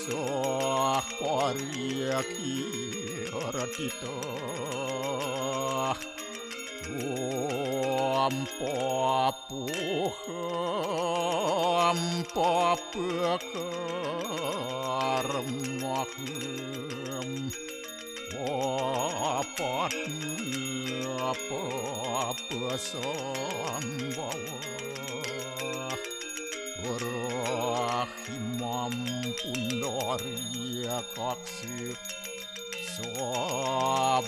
Sohoriakiratita Ampapuham Apatnya Rahimam Pundaria Kaksir Sabahia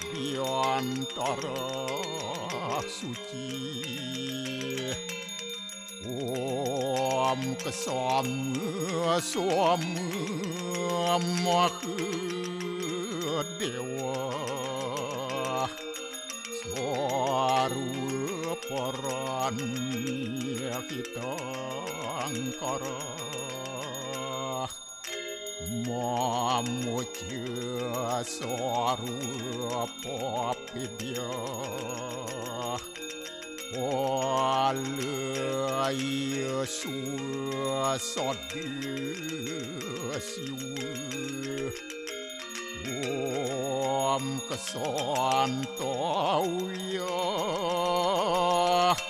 Biantara Suci Om Kesama Sama Mahadewa Sarwa Parania kita angkara Mamuja Sarwa Papidya Walaya Suasadya Siwa Om Kesantauya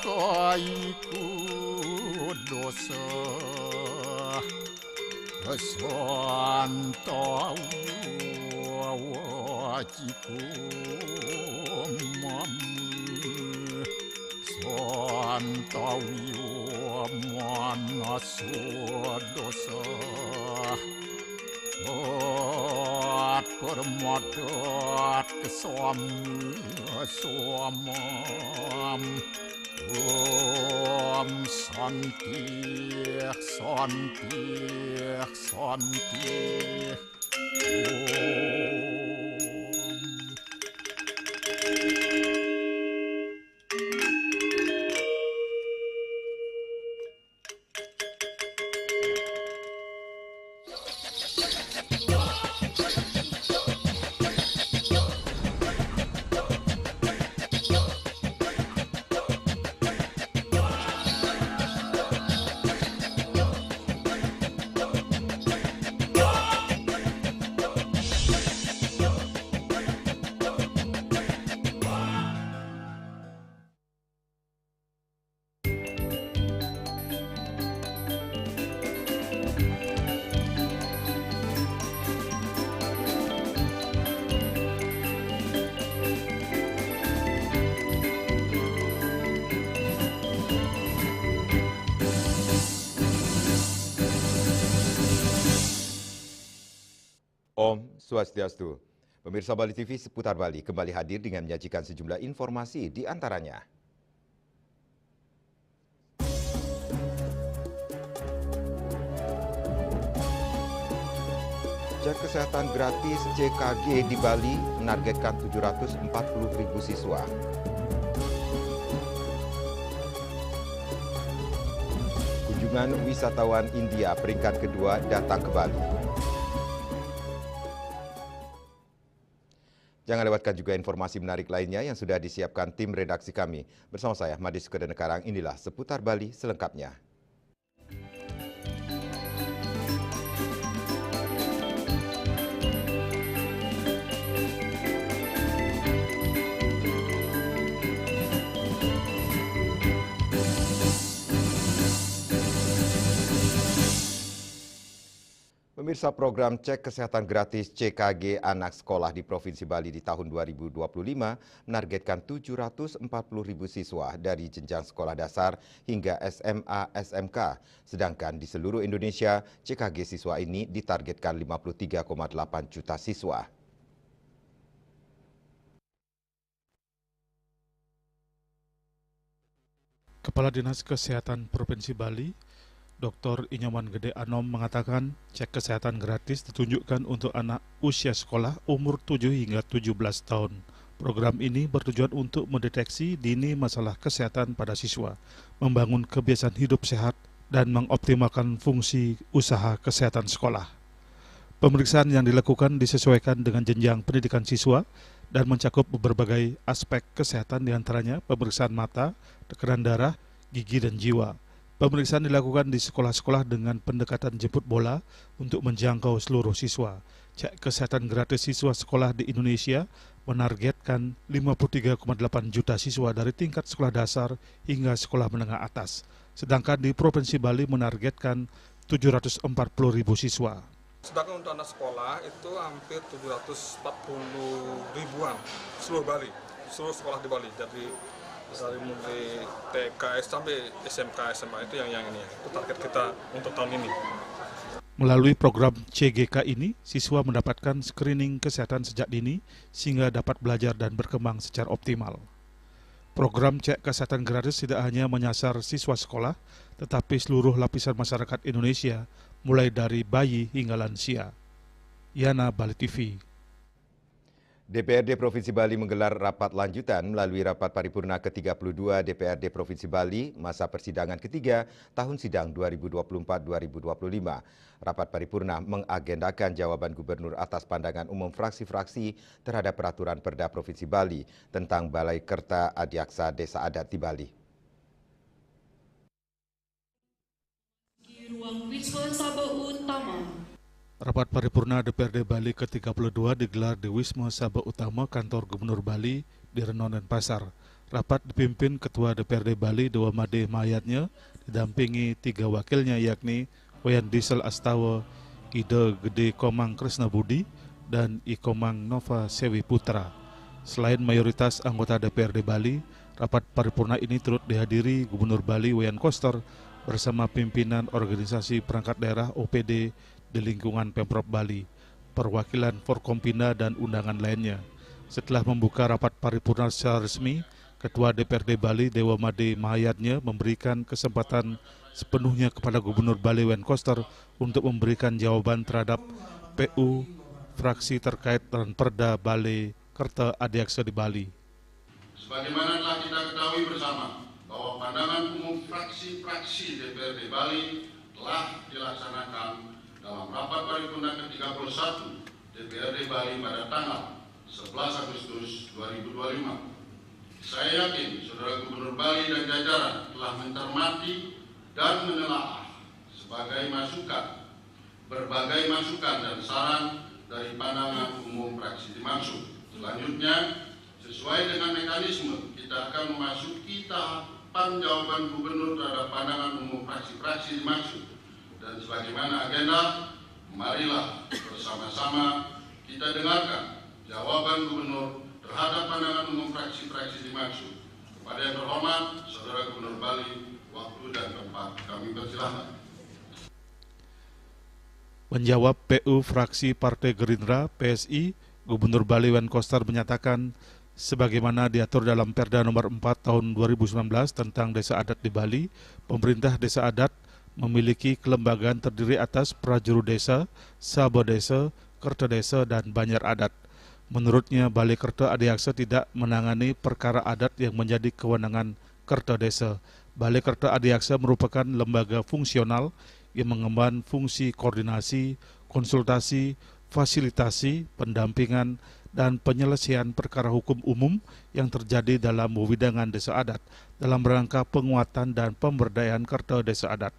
Kaiku dosa Kesantauya Wajiku Mamu Santauya Manaswa dosa Permadat kesamam Om Santi Santi Santi Om Om Swastiastu. Pemirsa Bali TV seputar Bali kembali hadir dengan menyajikan sejumlah informasi di antaranya. Cek kesehatan gratis CKG di Bali menargetkan 740.000 siswa. Kunjungan wisatawan India peringkat kedua datang ke Bali. Jangan lewatkan juga informasi menarik lainnya yang sudah disiapkan tim redaksi kami. Bersama saya, Madis Kedenekarang, inilah Seputar Bali selengkapnya. Pemirsa, program cek kesehatan gratis CKG anak sekolah di Provinsi Bali di tahun 2025 menargetkan 740.000 siswa dari jenjang sekolah dasar hingga SMA SMK. Sedangkan di seluruh Indonesia, CKG siswa ini ditargetkan 53,8 juta siswa. Kepala Dinas Kesehatan Provinsi Bali, Dr. Inyoman Gede Anom mengatakan cek kesehatan gratis ditunjukkan untuk anak usia sekolah umur 7 hingga 17 tahun. Program ini bertujuan untuk mendeteksi dini masalah kesehatan pada siswa, membangun kebiasaan hidup sehat, dan mengoptimalkan fungsi usaha kesehatan sekolah. Pemeriksaan yang dilakukan disesuaikan dengan jenjang pendidikan siswa dan mencakup berbagai aspek kesehatan diantaranya pemeriksaan mata, tekanan darah, gigi, dan jiwa. Pemeriksaan dilakukan di sekolah-sekolah dengan pendekatan jemput bola untuk menjangkau seluruh siswa. Cek kesehatan gratis siswa sekolah di Indonesia menargetkan 53,8 juta siswa dari tingkat sekolah dasar hingga sekolah menengah atas. Sedangkan di Provinsi Bali menargetkan 740 ribu siswa. Sedangkan untuk anak sekolah itu hampir 740 ribuan seluruh Bali, seluruh sekolah di Bali. Jadi dari mulai TK sampai SMK, SMA itu yang ini. Itu target kita untuk tahun ini. Melalui program CGK ini, siswa mendapatkan screening kesehatan sejak dini sehingga dapat belajar dan berkembang secara optimal. Program cek kesehatan gratis tidak hanya menyasar siswa sekolah, tetapi seluruh lapisan masyarakat Indonesia, mulai dari bayi hingga lansia. Yana, Bali TV. DPRD Provinsi Bali menggelar rapat lanjutan melalui rapat paripurna ke-32 DPRD Provinsi Bali masa persidangan ketiga tahun sidang 2024-2025. Rapat paripurna mengagendakan jawaban gubernur atas pandangan umum fraksi-fraksi terhadap peraturan Perda Provinsi Bali tentang Balai Kerta Adiaksa Desa Adat di Bali. Ruang Wisma Sabah Utama. Rapat paripurna DPRD Bali ke-32 digelar di Wisma Sabah Utama Kantor Gubernur Bali di Renon dan Pasar. Rapat dipimpin Ketua DPRD Bali Dewa Made Mayatnya, didampingi 3 wakilnya yakni Wayan Diesel Astawa, Ide Gede Komang Kresna Budi, dan I Komang Nova Sewi Putra. Selain mayoritas anggota DPRD Bali, rapat paripurna ini turut dihadiri Gubernur Bali Wayan Koster bersama pimpinan organisasi perangkat daerah OPD di lingkungan Pemprov Bali, perwakilan Forkompinda dan undangan lainnya. Setelah membuka rapat paripurna secara resmi, Ketua DPRD Bali Dewa Made Mahayatnya memberikan kesempatan sepenuhnya kepada Gubernur Bali Wayan Koster untuk memberikan jawaban terhadap PU fraksi terkait dengan Perda Balai Kerta Adiaksa di Bali. Sebagaimana telah kita ketahui bersama bahwa pandangan umum fraksi-fraksi DPRD Bali telah dilaksanakan dalam rapat paripurna ke-31 DPRD Bali pada tanggal 11 Agustus 2025. Saya yakin Saudara Gubernur Bali dan jajaran telah mencermati dan menelaah berbagai masukan dan saran dari pandangan umum fraksi dimaksud. Selanjutnya, sesuai dengan mekanisme, kita akan memasuki tahapan jawaban Gubernur terhadap pandangan umum fraksi-fraksi dimaksud. Dan sebagaimana agenda, marilah bersama-sama kita dengarkan jawaban Gubernur terhadap pandangan umum fraksi-fraksi dimaksud. Kepada yang terhormat, Saudara Gubernur Bali, waktu dan tempat kami persilahkan. Menjawab PU fraksi Partai Gerindra PSI, Gubernur Bali Wayan Koster menyatakan sebagaimana diatur dalam Perda nomor 4 tahun 2019 tentang Desa Adat di Bali, pemerintah Desa Adat memiliki kelembagaan terdiri atas prajurut desa, sabah desa, kerta desa, dan banjar adat. Menurutnya, Balai Kerta Adiaksa tidak menangani perkara adat yang menjadi kewenangan kerta desa. Balai Kerta Adiaksa merupakan lembaga fungsional yang mengemban fungsi koordinasi, konsultasi, fasilitasi, pendampingan, dan penyelesaian perkara hukum umum yang terjadi dalam wewidangan desa adat dalam rangka penguatan dan pemberdayaan kerta desa adat.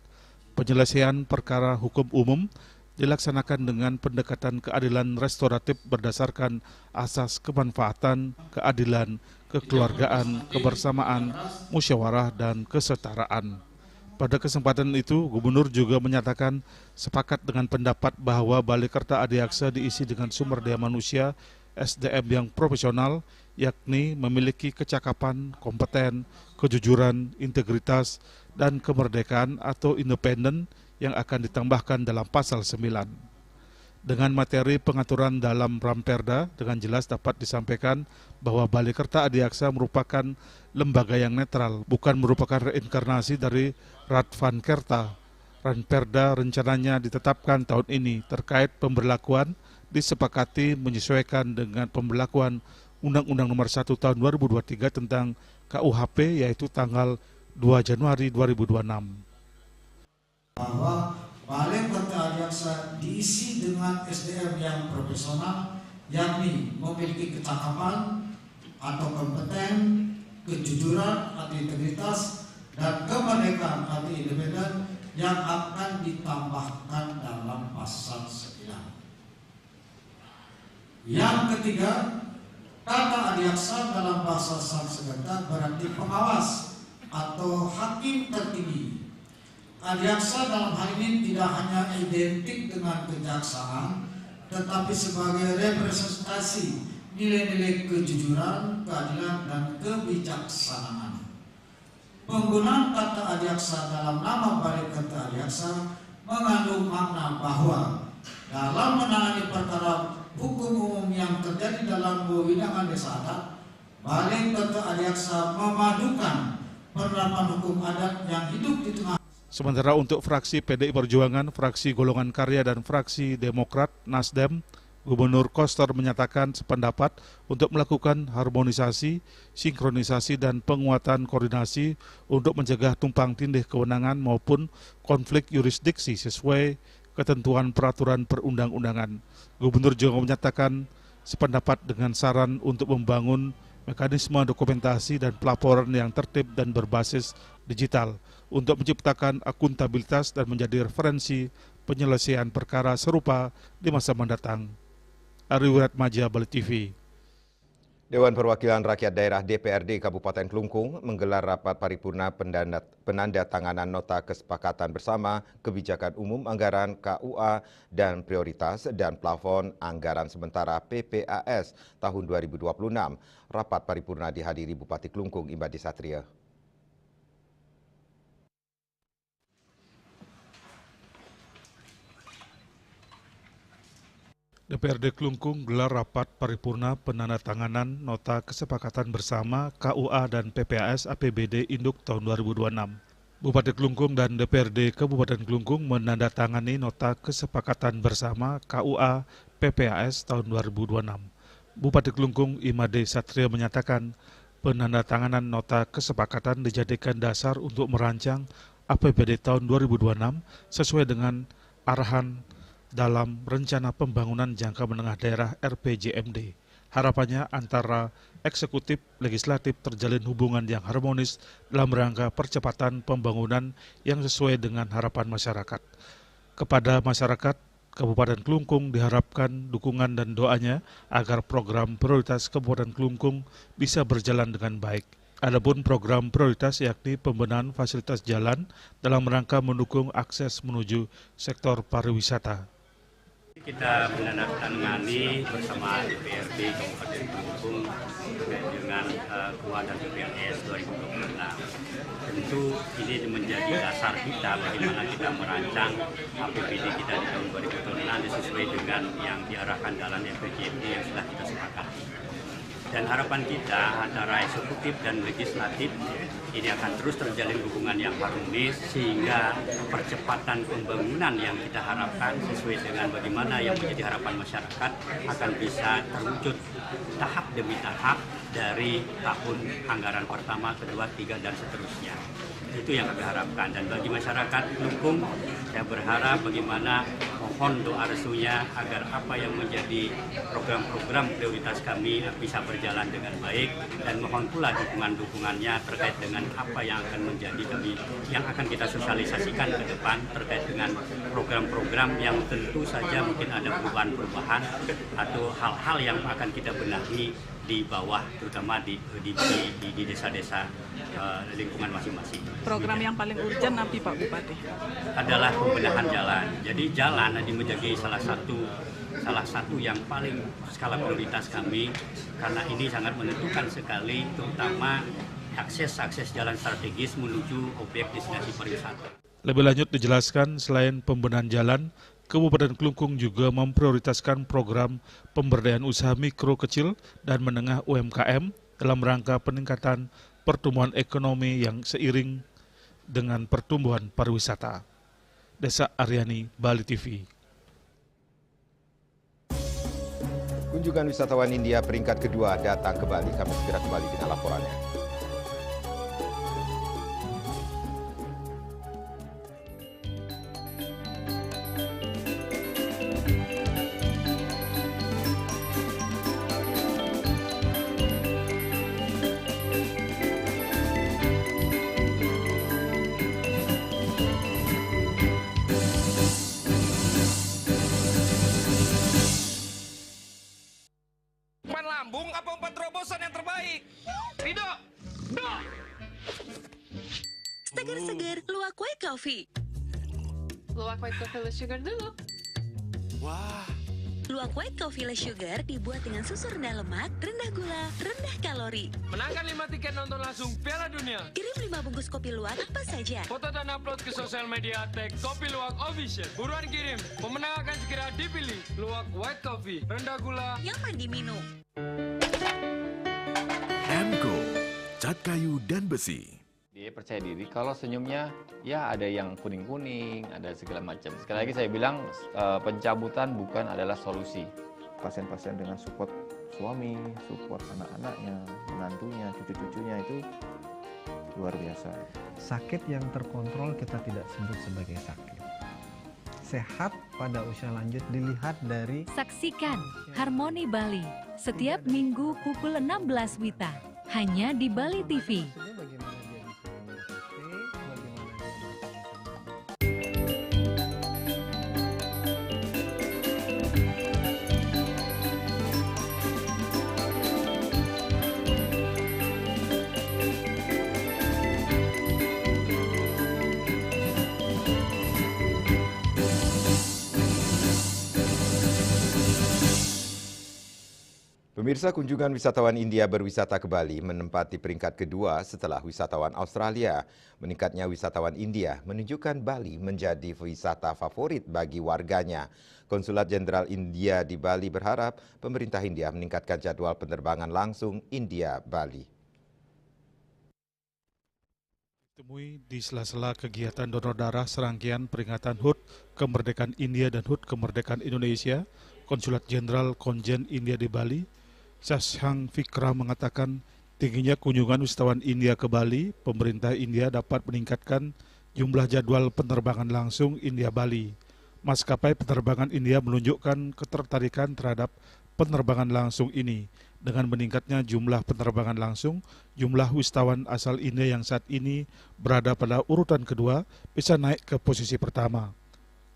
Penyelesaian perkara hukum umum dilaksanakan dengan pendekatan keadilan restoratif berdasarkan asas kemanfaatan, keadilan, kekeluargaan, kebersamaan, musyawarah, dan kesetaraan. Pada kesempatan itu, Gubernur juga menyatakan sepakat dengan pendapat bahwa Balai Kerta Adiaksa diisi dengan sumber daya manusia SDM yang profesional, yakni memiliki kecakapan, kompeten, kejujuran, integritas, dan kemerdekaan atau independen yang akan ditambahkan dalam pasal 9. Dengan materi pengaturan dalam Ramperda, dengan jelas dapat disampaikan bahwa Balai Kerta Adiaksa merupakan lembaga yang netral, bukan merupakan reinkarnasi dari Radvan Kerta. Ramperda rencananya ditetapkan tahun ini terkait pemberlakuan disepakati menyesuaikan dengan pemberlakuan Undang-Undang Nomor 1 Tahun 2023 tentang KUHP, yaitu tanggal 2 Januari 2026. Bahwa Balai Kerta Adiaksa diisi dengan SDM yang profesional, yakni memiliki kecakapan atau kompeten, kejujuran atau integritas, dan kemerdekaan atau independen yang akan ditambahkan dalam pasal 9. Yang ketiga, kata adiaksa dalam bahasa Sanskerta berarti pengawas atau hakim tertinggi. Adiaksa dalam hal ini tidak hanya identik dengan kejaksaan, tetapi sebagai representasi nilai-nilai kejujuran, keadilan, dan kebijaksanaan. Penggunaan kata adiaksa dalam nama balik kata adiaksa mengandung makna bahwa dalam menangani perkara hukum umum yang terjadi dalam wewenang desa adat, balik kata adiaksa memadukan penerapan hukum adat yang hidup di tengah. Sementara untuk fraksi PDI Perjuangan, fraksi Golongan Karya, dan fraksi Demokrat Nasdem, Gubernur Koster menyatakan sependapat untuk melakukan harmonisasi, sinkronisasi, dan penguatan koordinasi untuk mencegah tumpang tindih kewenangan maupun konflik yurisdiksi sesuai ketentuan peraturan perundang-undangan. Gubernur juga menyatakan sependapat dengan saran untuk membangun mekanisme dokumentasi dan pelaporan yang tertib dan berbasis digital untuk menciptakan akuntabilitas dan menjadi referensi penyelesaian perkara serupa di masa mendatang. Ari Wiratmaja, Bali TV. Dewan Perwakilan Rakyat Daerah DPRD Kabupaten Klungkung menggelar rapat paripurna penandatanganan nota kesepakatan bersama kebijakan umum anggaran KUA dan prioritas dan plafon anggaran sementara PPAS tahun 2026. Rapat paripurna dihadiri Bupati Klungkung Imbadi Satria. DPRD Klungkung gelar rapat paripurna penandatanganan nota kesepakatan bersama KUA dan PPAS APBD Induk tahun 2026. Bupati Klungkung dan DPRD Kabupaten Klungkung menandatangani nota kesepakatan bersama KUA PPAS tahun 2026. Bupati Klungkung Imade Satria menyatakan penandatanganan nota kesepakatan dijadikan dasar untuk merancang APBD tahun 2026 sesuai dengan arahan dalam Rencana Pembangunan Jangka Menengah Daerah RPJMD. Harapannya antara eksekutif legislatif terjalin hubungan yang harmonis dalam rangka percepatan pembangunan yang sesuai dengan harapan masyarakat. Kepada masyarakat Kabupaten Klungkung diharapkan dukungan dan doanya agar program prioritas Kabupaten Klungkung bisa berjalan dengan baik. Adapun program prioritas yakni pembenahan fasilitas jalan dalam rangka mendukung akses menuju sektor pariwisata. Kita menandatangani bersama DPRD Kabupaten Klungkung terkait dengan KUA dan PPAS 2026. Tentu ini menjadi dasar kita bagaimana kita merancang APBD kita di tahun 2026 sesuai dengan yang diarahkan dalam RPJMD yang sudah kita sepakati. Dan harapan kita antara eksekutif dan legislatif ini akan terus terjalin hubungan yang harmonis sehingga percepatan pembangunan yang kita harapkan sesuai dengan bagaimana yang menjadi harapan masyarakat akan bisa terwujud tahap demi tahap dari tahun anggaran pertama, kedua, tiga, dan seterusnya. Itu yang kami harapkan. Dan bagi masyarakat Klungkung, saya berharap bagaimana mohon doa restunya agar apa yang menjadi program-program prioritas kami bisa berjalan dengan baik, dan mohon pula dukungan-dukungannya terkait dengan apa yang akan menjadi kami, yang akan kita sosialisasikan ke depan terkait dengan program-program yang tentu saja mungkin ada perubahan-perubahan atau hal-hal yang akan kita benahi di bawah, terutama di desa-desa lingkungan masing-masing. Program yang paling urgent apa Pak Bupati? Adalah pembenahan jalan. Jadi jalan menjadi salah satu yang paling skala prioritas kami, karena ini sangat menentukan sekali, terutama akses jalan strategis menuju objek destinasi pariwisata. Lebih lanjut dijelaskan, selain pembenahan jalan, Kabupaten Klungkung juga memprioritaskan program pemberdayaan usaha mikro, kecil, dan menengah UMKM dalam rangka peningkatan pertumbuhan ekonomi yang seiring dengan pertumbuhan pariwisata. Desa Aryani, Bali TV. Kunjungan wisatawan India peringkat kedua datang ke Bali. Kami segera kembali dengan laporannya. Luwak White Coffee. Luwak White Coffee less sugar dulu. Wah. Luwak White Coffee less sugar dibuat dengan susu rendah lemak, rendah gula, rendah kalori. Menangkan 5 tiket nonton langsung Piala Dunia. Kirim 5 bungkus kopi luwak apa saja. Foto dan upload ke sosial media tag Kopi Luwak Official. Buruan kirim. Pemenang akan segera dipilih. Luwak White Coffee, rendah gula, nyaman diminum. Emco, cat kayu dan besi. Dia percaya diri kalau senyumnya ya ada yang kuning-kuning, ada segala macam. Sekali lagi saya bilang pencabutan bukan adalah solusi. Pasien-pasien dengan support suami, support anak-anaknya, menantunya, cucu-cucunya itu luar biasa. Sakit yang terkontrol kita tidak sebut sebagai sakit. Sehat pada usia lanjut dilihat dari... Saksikan Harmoni Bali setiap minggu pukul 16 WITA hanya di Bali TV. Pemirsa, kunjungan wisatawan India berwisata ke Bali menempati peringkat kedua setelah wisatawan Australia. Meningkatnya wisatawan India menunjukkan Bali menjadi wisata favorit bagi warganya. Konsulat Jenderal India di Bali berharap pemerintah India meningkatkan jadwal penerbangan langsung India-Bali. Ditemui di sela-sela kegiatan donor darah serangkaian peringatan HUT Kemerdekaan India dan HUT Kemerdekaan Indonesia, Konsulat Jenderal Konjen India di Bali, Shashank Vikram mengatakan tingginya kunjungan wisatawan India ke Bali, pemerintah India dapat meningkatkan jumlah jadwal penerbangan langsung India-Bali. Maskapai penerbangan India menunjukkan ketertarikan terhadap penerbangan langsung ini. Dengan meningkatnya jumlah penerbangan langsung, jumlah wisatawan asal India yang saat ini berada pada urutan kedua bisa naik ke posisi pertama.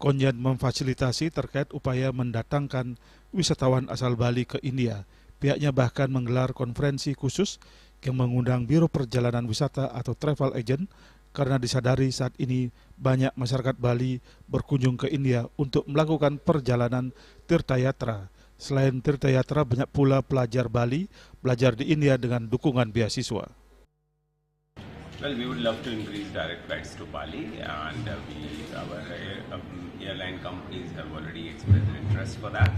Konjen memfasilitasi terkait upaya mendatangkan wisatawan asal Bali ke India. Pihaknya bahkan menggelar konferensi khusus yang mengundang Biro Perjalanan Wisata atau Travel Agent karena disadari saat ini banyak masyarakat Bali berkunjung ke India untuk melakukan perjalanan tirtayatra. Selain tirtayatra, banyak pula pelajar Bali belajar di India dengan dukungan beasiswa. Well, we would love to increase direct flights to Bali, and our airline companies have already expressed interest for that.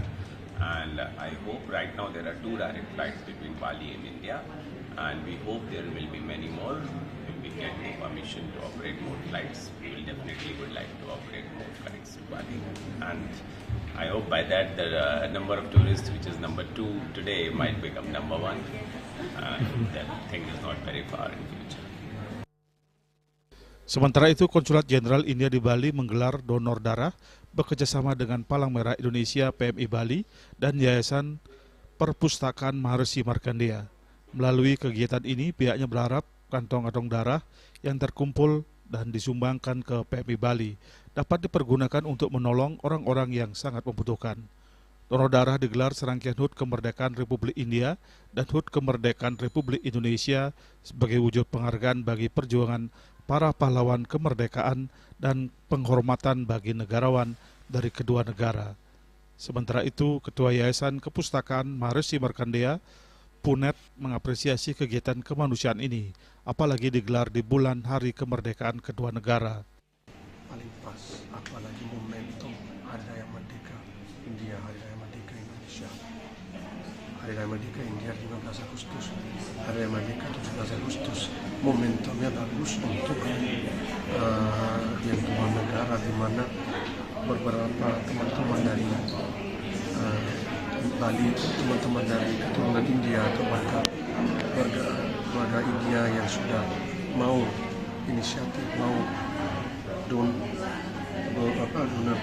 And I hope right now there are 2 direct flights between Bali and India, and we hope there will be many more. If we get the permission to operate more flights, we will definitely would like to operate more flights to Bali. And I hope by that the number of tourists, which is number 2 today, might become number 1. That thing is not very far in future. Sementara itu, Konsulat Jenderal India di Bali menggelar donor darah bekerjasama dengan Palang Merah Indonesia PMI Bali dan Yayasan Perpustakaan Maharishi Markandeya. Melalui kegiatan ini, pihaknya berharap kantong-kantong darah yang terkumpul dan disumbangkan ke PMI Bali dapat dipergunakan untuk menolong orang-orang yang sangat membutuhkan. Donor darah digelar serangkaian HUT Kemerdekaan Republik India dan HUT Kemerdekaan Republik Indonesia sebagai wujud penghargaan bagi perjuangan para pahlawan kemerdekaan dan penghormatan bagi negarawan dari kedua negara. Sementara itu, Ketua Yayasan Kepustakaan Maharishi Markandeya, Punet, mengapresiasi kegiatan kemanusiaan ini, apalagi digelar di bulan Hari Kemerdekaan kedua negara. Paling pas, apalagi momentum Hari Raya Merdeka India, Hari Raya Merdeka Indonesia. Hari Raya Merdeka India 15 Agustus, Hari Raya Merdeka 17 Agustus. Momentumnya bagus untuk yang dua negara, di mana beberapa teman-teman dari Bali, teman-teman dari keturunan India atau bahkan warga India yang sudah mau inisiatif, mau donor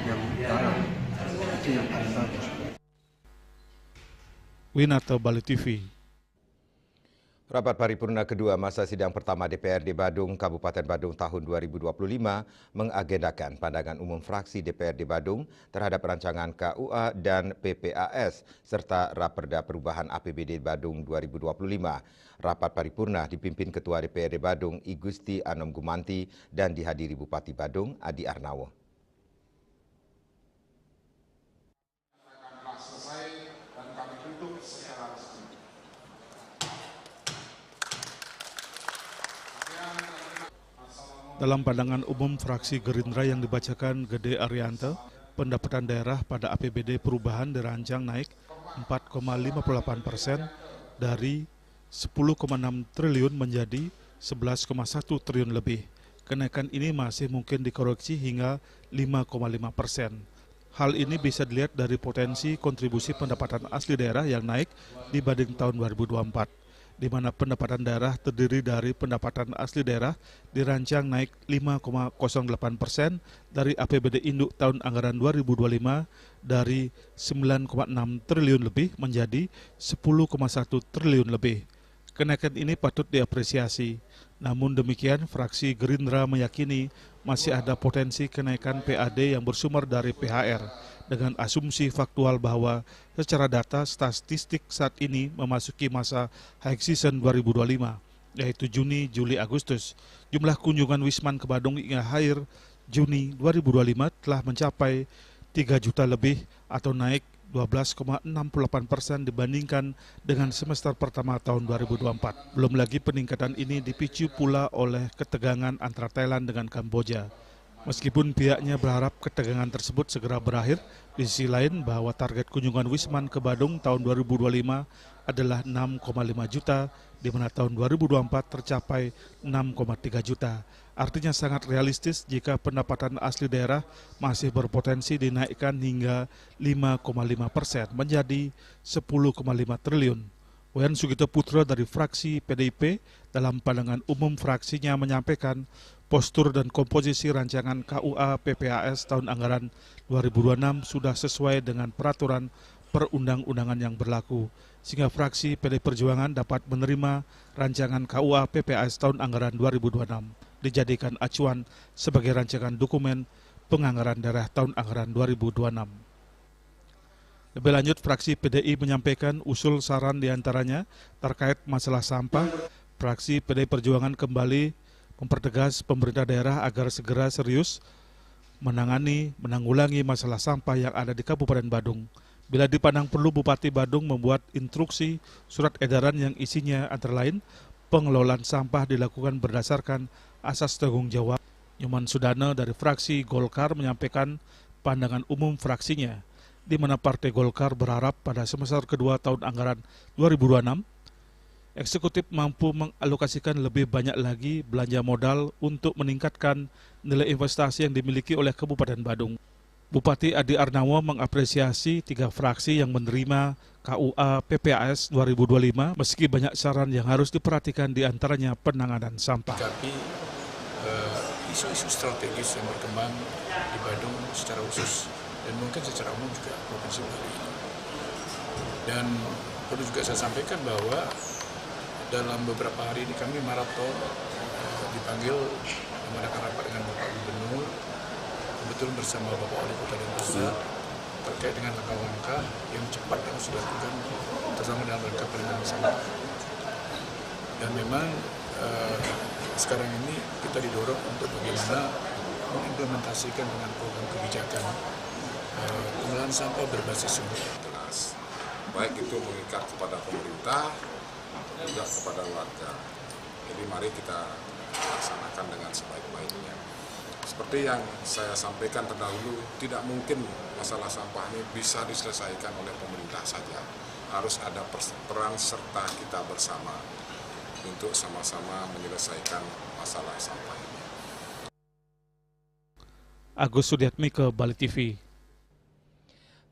yang darah, itu yang paling bagus. Winata, Bali TV. Rapat paripurna kedua masa sidang pertama DPRD Badung, Kabupaten Badung tahun 2025 mengagendakan pandangan umum fraksi DPRD Badung terhadap rancangan KUA dan PPAS serta Raperda Perubahan APBD Badung 2025. Rapat paripurna dipimpin Ketua DPRD Badung I Gusti Anom Gumanti dan dihadiri Bupati Badung Adi Arnawo. Dalam pandangan umum fraksi Gerindra yang dibacakan Gede Arianto, pendapatan daerah pada APBD perubahan dirancang naik 4,58% dari 10,6 triliun menjadi 11,1 triliun lebih. Kenaikan ini masih mungkin dikoreksi hingga 5,5%. Hal ini bisa dilihat dari potensi kontribusi pendapatan asli daerah yang naik dibanding tahun 2024. Di mana pendapatan daerah terdiri dari pendapatan asli daerah dirancang naik 5,08% dari APBD induk tahun anggaran 2025 dari 9,6 triliun lebih menjadi 10,1 triliun lebih. Kenaikan ini patut diapresiasi. Namun demikian, fraksi Gerindra meyakini masih ada potensi kenaikan PAD yang bersumber dari PHR dengan asumsi faktual bahwa secara data statistik saat ini memasuki masa high season 2025, yaitu Juni, Juli, Agustus. Jumlah kunjungan Wisman ke Badung hingga akhir Juni 2025 telah mencapai 3 juta lebih atau naik 12,68% dibandingkan dengan semester pertama tahun 2024. Belum lagi peningkatan ini dipicu pula oleh ketegangan antara Thailand dengan Kamboja. Meskipun pihaknya berharap ketegangan tersebut segera berakhir, di sisi lain bahwa target kunjungan Wisman ke Badung tahun 2025 adalah 6,5 juta, di mana tahun 2024 tercapai 6,3 juta. Artinya sangat realistis jika pendapatan asli daerah masih berpotensi dinaikkan hingga 5,5% menjadi 10,5 triliun. Wayan Sugito Putra dari fraksi PDIP dalam pandangan umum fraksinya menyampaikan postur dan komposisi rancangan KUA PPAS tahun anggaran 2026 sudah sesuai dengan peraturan perundang-undangan yang berlaku, sehingga fraksi PD Perjuangan dapat menerima rancangan KUA PPAS tahun anggaran 2026 dijadikan acuan sebagai rancangan dokumen penganggaran daerah tahun anggaran 2026. Lebih lanjut, fraksi PDI menyampaikan usul saran diantaranya terkait masalah sampah. Fraksi PD Perjuangan kembali mempertegas pemerintah daerah agar segera serius menanggulangi masalah sampah yang ada di Kabupaten Badung. Bila dipandang perlu, Bupati Badung membuat instruksi surat edaran yang isinya antara lain pengelolaan sampah dilakukan berdasarkan asas tanggung jawab. Nyoman Sudana dari fraksi Golkar menyampaikan pandangan umum fraksinya, di mana Partai Golkar berharap pada semester kedua tahun anggaran 2026 eksekutif mampu mengalokasikan lebih banyak lagi belanja modal untuk meningkatkan nilai investasi yang dimiliki oleh Kabupaten Badung. Bupati Adi Arnawo mengapresiasi 3 fraksi yang menerima KUA PPAS 2025 meski banyak saran yang harus diperhatikan diantaranya penanganan sampah. Tapi isu-isu strategis yang berkembang di Badung secara khusus dan mungkin secara umum juga Provinsi Bali. Dan perlu juga saya sampaikan bahwa dalam beberapa hari ini kami maraton dipanggil mengadakan rapat dengan Bapak Gubernur, kebetulan bersama Bapak Wali Kota Denpasar terkait dengan langkah-langkah yang cepat yang sudah dilakukan terutama dalam rangka penanganan sampah. Dan memang sekarang ini kita didorong untuk bagaimana mengimplementasikan dengan program kebijakan pengelolaan sampah berbasis sumber. Baik itu mengikat kepada pemerintah juga kepada warga. Jadi mari kita laksanakan dengan sebaik-baiknya. Seperti yang saya sampaikan terdahulu, tidak mungkin masalah sampah ini bisa diselesaikan oleh pemerintah saja. Harus ada peran serta kita bersama untuk sama-sama menyelesaikan masalah sampah ini. Agus Sudiatmi ke Bali TV.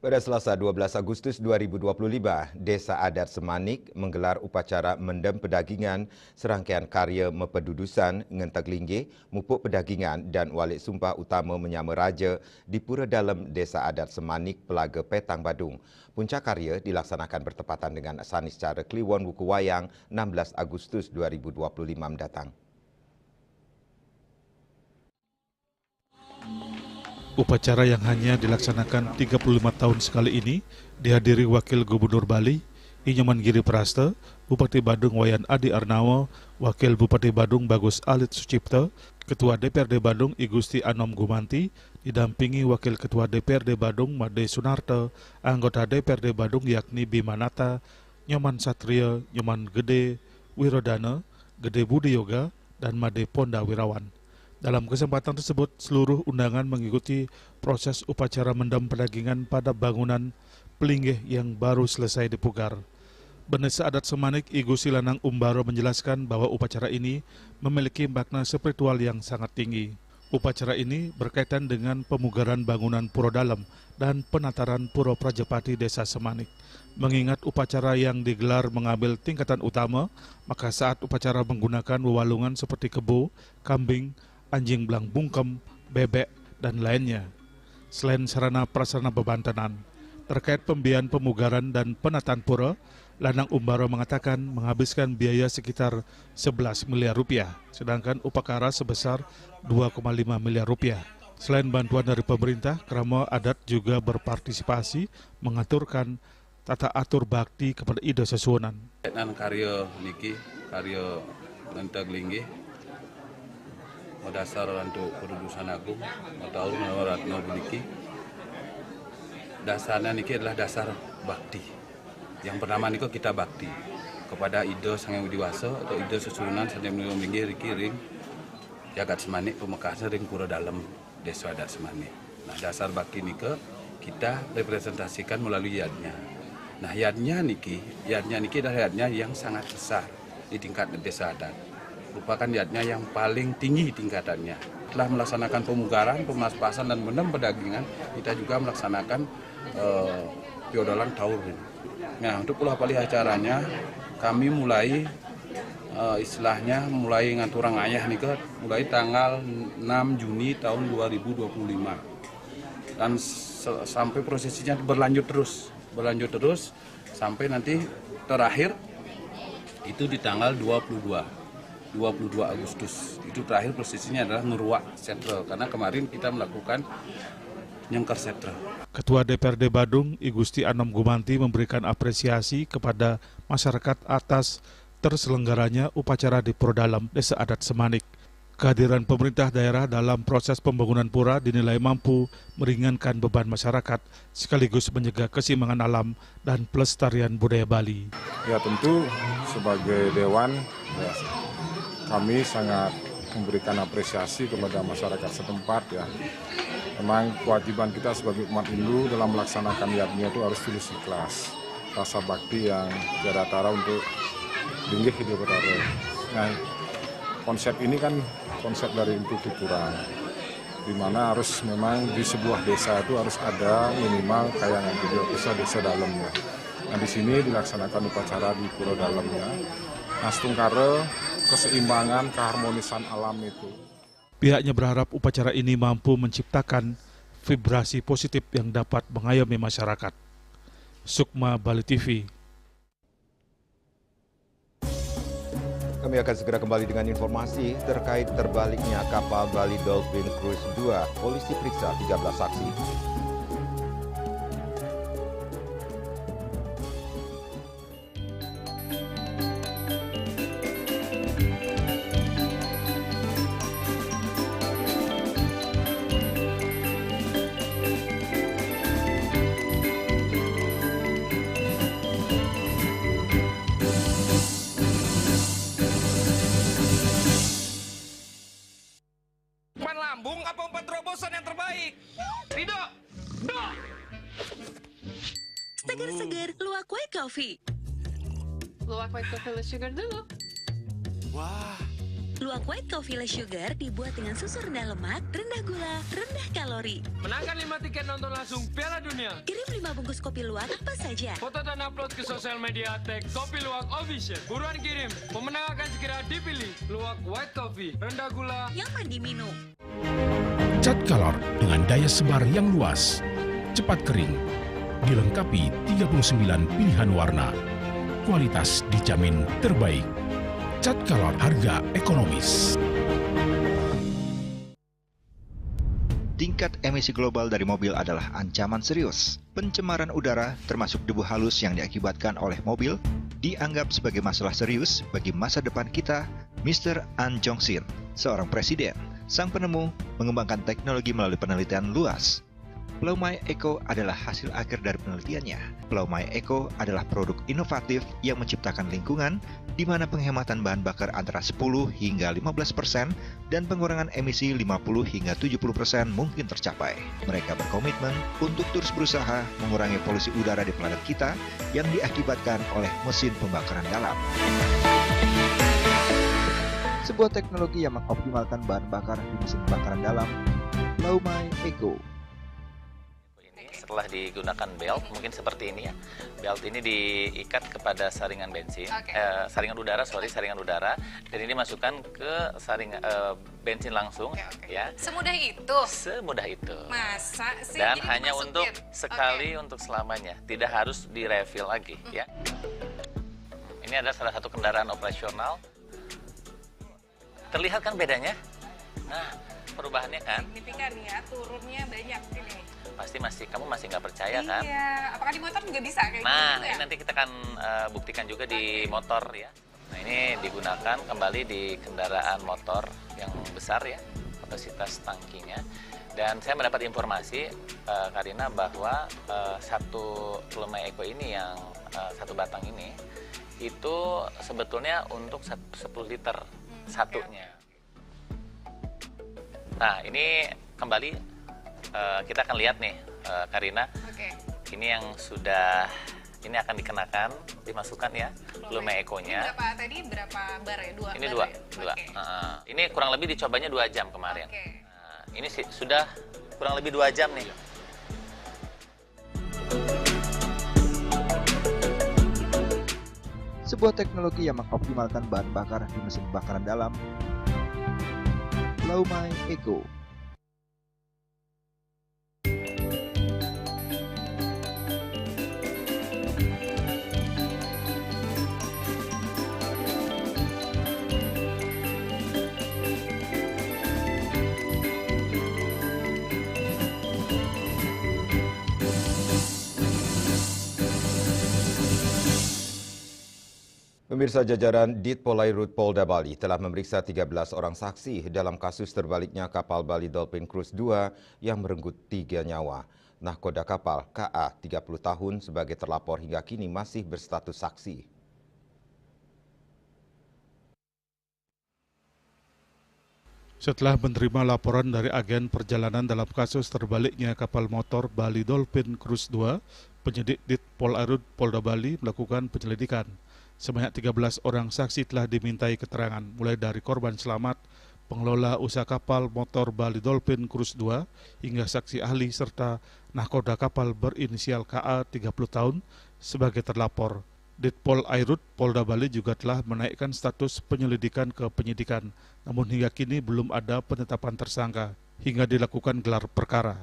Pada Selasa 12 Agustus 2025, Desa Adat Semanik menggelar upacara mendem pedagingan serangkaian karya mepedudusan ngenteglingge, mupuk pedagingan dan walik sumpah utama menyama raja di Pura Dalam Desa Adat Semanik, Pelaga Petang Badung. Puncak karya dilaksanakan bertepatan dengan sanis cara Kliwon Wuku Wayang 16 Agustus 2025 mendatang. Upacara yang hanya dilaksanakan 35 tahun sekali ini dihadiri Wakil Gubernur Bali, Inyoman Giri Prasta, Bupati Badung Wayan Adi Arnawa, Wakil Bupati Badung Bagus Alit Sucipto, Ketua DPRD Badung I Gusti Anom Gumanti, didampingi Wakil Ketua DPRD Badung Made Sunarto, anggota DPRD Badung yakni Bimanata, Nyoman Satria, Nyoman Gede Wirodana, Gede Budi Yoga, dan Made Ponda Wirawan. Dalam kesempatan tersebut, seluruh undangan mengikuti proses upacara mendem pedagingan pada bangunan pelinggih yang baru selesai dipugar. Desa Adat Semanik I Gusti Lanang Umbaro menjelaskan bahwa upacara ini memiliki makna spiritual yang sangat tinggi. Upacara ini berkaitan dengan pemugaran bangunan Pura Dalam dan penataran Pura Prajapati Desa Semanik. Mengingat upacara yang digelar mengambil tingkatan utama, maka saat upacara menggunakan wewalungan seperti kebo, kambing, anjing belang bungkem, bebek, dan lainnya. Selain sarana prasarana bebantanan, terkait pembiayaan pemugaran dan penataan pura, Lanang Umbaro mengatakan menghabiskan biaya sekitar 11 miliar rupiah, sedangkan upakara sebesar 2,5 miliar rupiah. Selain bantuan dari pemerintah, Krama Adat juga berpartisipasi mengaturkan tata atur bakti kepada ida sesuonan. Karya niki, karya Ngenteglingge, dasar untuk perudusan agung atau Ratna Buniki. Dasarnya niki adalah dasar bakti. Yang pertama niko kita bakti kepada Ida Sang Hyang Widiwasa atau Ida Susunan Sang Hyang Widiwasa Ring Jagat Semanik Pemekasan Ring Pura Dalam Desa Adat Semanik. Nah, dasar bakti niko kita representasikan melalui yadnya. Nah, yadnya niki adalah yadnya yang sangat besar di tingkat desa adat. Merupakan yadnya yang paling tinggi tingkatannya. Setelah melaksanakan pemugaran, pemaspasan, dan mendem pedagingan, kita juga melaksanakan piodalan taur. Nah, untuk ulah palih acaranya, kami mulai istilahnya mulai ngaturang ayah nih mulai tanggal 6 Juni tahun 2025. Dan sampai prosesinya berlanjut terus sampai nanti terakhir itu di tanggal 22 Agustus. Itu terakhir prosesinya adalah ngeruak setral, karena kemarin kita melakukan nyengker setral. Ketua DPRD Badung I Gusti Anom Gumanti memberikan apresiasi kepada masyarakat atas terselenggaranya upacara di Pura Dalam Desa Adat Semanik. Kehadiran pemerintah daerah dalam proses pembangunan pura dinilai mampu meringankan beban masyarakat sekaligus menjaga keseimbangan alam dan pelestarian budaya Bali. Ya, tentu sebagai Dewan ya, kami sangat memberikan apresiasi kepada masyarakat setempat ya. Memang kewajiban kita sebagai umat Hindu dalam melaksanakan yadnya itu harus tulus ikhlas. Rasa bakti yang tiada tara untuk linggih hidup berada. Nah, konsep ini kan konsep dari Inti Tuturang, di mana harus memang di sebuah desa itu harus ada minimal kayangan video desa dalamnya. Nah, di sini dilaksanakan upacara di Pura Dalamnya. Nah, setungkara keseimbangan, keharmonisan alam itu. Pihaknya berharap upacara ini mampu menciptakan vibrasi positif yang dapat mengayomi masyarakat. Sukma, Bali TV. Kami akan segera kembali dengan informasi terkait terbaliknya kapal Bali Dolphin Cruise 2. Polisi periksa 13 saksi. Lambung apa umpan terobosan yang terbaik? Rido! Do! Seger-seger Luwak White Coffee. Luwak White Coffee with sugar dulu. Wah, Luwak White Coffee Less Sugar dibuat dengan susu rendah lemak, rendah gula, rendah kalori. Menangkan 5 tiket nonton langsung Piala Dunia. Kirim 5 bungkus kopi luwak apa saja. Foto dan upload ke sosial media tag Kopi Luwak Official. Buruan kirim, pemenang akan segera dipilih. Luwak White Coffee, rendah gula, nyaman diminum. Cat color dengan daya sebar yang luas, cepat kering, dilengkapi 39 pilihan warna. Kualitas dijamin terbaik. Cat color harga ekonomis. Tingkat emisi global dari mobil adalah ancaman serius. Pencemaran udara, termasuk debu halus yang diakibatkan oleh mobil, dianggap sebagai masalah serius bagi masa depan kita. Mr. An Jong-sin, seorang presiden, sang penemu, mengembangkan teknologi melalui penelitian luas. Pelaumai Eco adalah hasil akhir dari penelitiannya. Pelaumai Eco adalah produk inovatif yang menciptakan lingkungan di mana penghematan bahan bakar antara 10 hingga 15% dan pengurangan emisi 50 hingga 70% mungkin tercapai. Mereka berkomitmen untuk terus berusaha mengurangi polusi udara di planet kita yang diakibatkan oleh mesin pembakaran dalam. Sebuah teknologi yang mengoptimalkan bahan bakar di mesin pembakaran dalam. Pelaumai Eco. Setelah digunakan belt, mungkin seperti ini ya. Belt ini diikat kepada saringan bensin, saringan udara, dan ini masukkan ke bensin langsung, ya. Semudah itu? Semudah itu. Masa sih? Dan jadi hanya dimasukin? untuk sekali, untuk selamanya, tidak harus di-refill lagi, ya. Ini adalah salah satu kendaraan operasional. Terlihat kan bedanya? Nah, perubahannya kan? Signifikan ya, turunnya banyak ini. Pasti kamu masih nggak percaya kan? Iya, apakah di motor juga bisa kayak gitu? Nah, ini nanti kita akan buktikan juga di motor ya. Nah, ini digunakan kembali di kendaraan motor yang besar ya, kapasitas tangkinya. Dan saya mendapat informasi, Karina, bahwa satu Pelaumai Eco ini yang satu batang ini, itu sebetulnya untuk 10 liter satunya. Nah, ini kembali kita akan lihat nih, Karina. Ini yang sudah, ini akan dikenakan, dimasukkan ya, Pelaumai Eco-nya. Ini berapa bar ya? Dua? Ini dua. Ini kurang lebih dicobanya 2 jam kemarin. Nah, ini sudah kurang lebih 2 jam nih. Sebuah teknologi yang mengoptimalkan bahan bakar di mesin pembakaran dalam. Pelaumai Eco. Pemirsa, jajaran Ditpolairut Polda Bali telah memeriksa 13 orang saksi dalam kasus terbaliknya kapal Bali Dolphin Cruise 2 yang merenggut 3 nyawa. Nahkoda kapal KA 30 tahun sebagai terlapor hingga kini masih berstatus saksi. Setelah menerima laporan dari agen perjalanan dalam kasus terbaliknya kapal motor Bali Dolphin Cruise 2, penyidik Ditpolairut Polda Bali melakukan penyelidikan. Sebanyak 13 orang saksi telah dimintai keterangan, mulai dari korban selamat, pengelola usaha kapal motor Bali Dolphin Cruise 2, hingga saksi ahli serta nahkoda kapal berinisial KA 30 tahun sebagai terlapor. Ditpolairut Polda Bali juga telah menaikkan status penyelidikan ke penyidikan, namun hingga kini belum ada penetapan tersangka hingga dilakukan gelar perkara.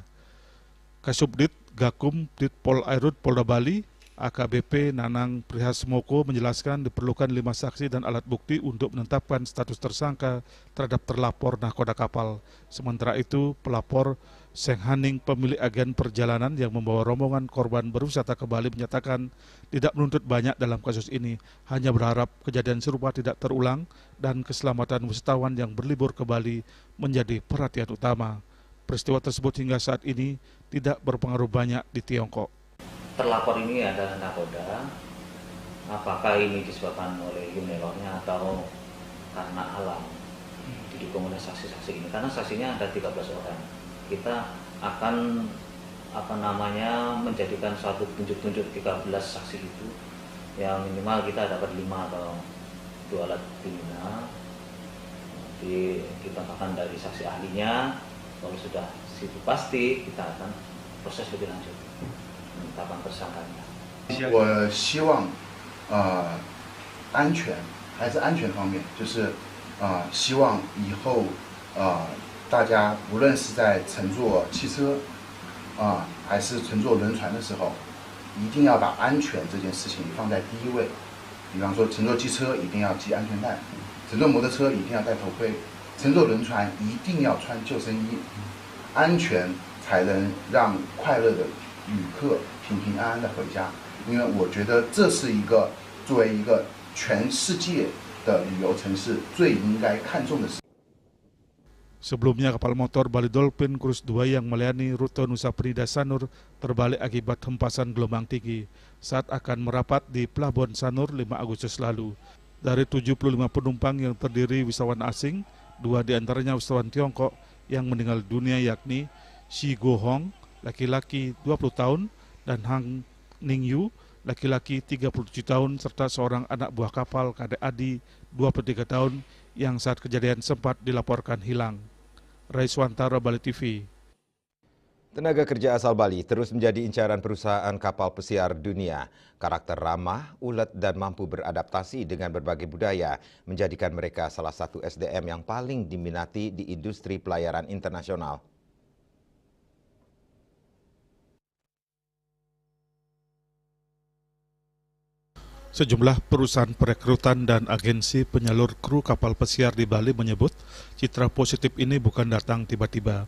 Kasubdit Gakum Ditpolairut Polda Bali, AKBP Nanang Prihasmoko menjelaskan diperlukan 5 saksi dan alat bukti untuk menetapkan status tersangka terhadap terlapor nahkoda kapal. Sementara itu, pelapor Seng Haning, pemilik agen perjalanan yang membawa rombongan korban berwisata ke Bali, menyatakan tidak menuntut banyak dalam kasus ini, hanya berharap kejadian serupa tidak terulang dan keselamatan wisatawan yang berlibur ke Bali menjadi perhatian utama. Peristiwa tersebut hingga saat ini tidak berpengaruh banyak di Tiongkok. Terlapor ini adalah nahkoda, apakah ini disebabkan oleh Unelornya atau karena alam didukung oleh saksi-saksi ini, karena saksinya ada 13 orang. Kita akan menjadikan suatu tunjuk-tunjuk 13 saksi itu, yang minimal kita dapat 5 atau 2 alat kriminal, dicontohkan dari saksi ahlinya. Kalau sudah situ pasti, kita akan proses lebih lanjut penetapan tersangkanya. 我希望安全还是安全方面，就是希望以后大家无论是在乘坐汽车还是乘坐轮船的时候，一定要把安全这件事情放在第一位。比方说乘坐机车一定要系安全带，乘坐摩托车一定要戴头盔，乘坐轮船一定要穿救生衣，安全才能让快乐的旅客平平安安的回家。因为我觉得这是一个作为一个全世界的旅游城市最应该看重的事。 Sebelumnya kapal motor Bali Dolphin Cruise 2 yang melayani rute Nusa Penida Sanur terbalik akibat hempasan gelombang tinggi saat akan merapat di Pelabuhan Sanur 5 Agustus lalu. Dari 75 penumpang yang terdiri wisatawan asing, 2 diantaranya wisatawan Tiongkok yang meninggal dunia yakni Shi Go Hong, laki-laki 20 tahun, dan Hang Ning Yu, laki-laki 37 tahun, serta seorang anak buah kapal Kadek Adi, 23 tahun, yang saat kejadian sempat dilaporkan hilang. Raiswantara, Bali TV. Tenaga kerja asal Bali terus menjadi incaran perusahaan kapal pesiar dunia. Karakter ramah, ulet, dan mampu beradaptasi dengan berbagai budaya menjadikan mereka salah satu SDM yang paling diminati di industri pelayaran internasional. Sejumlah perusahaan perekrutan dan agensi penyalur kru kapal pesiar di Bali menyebut citra positif ini bukan datang tiba-tiba.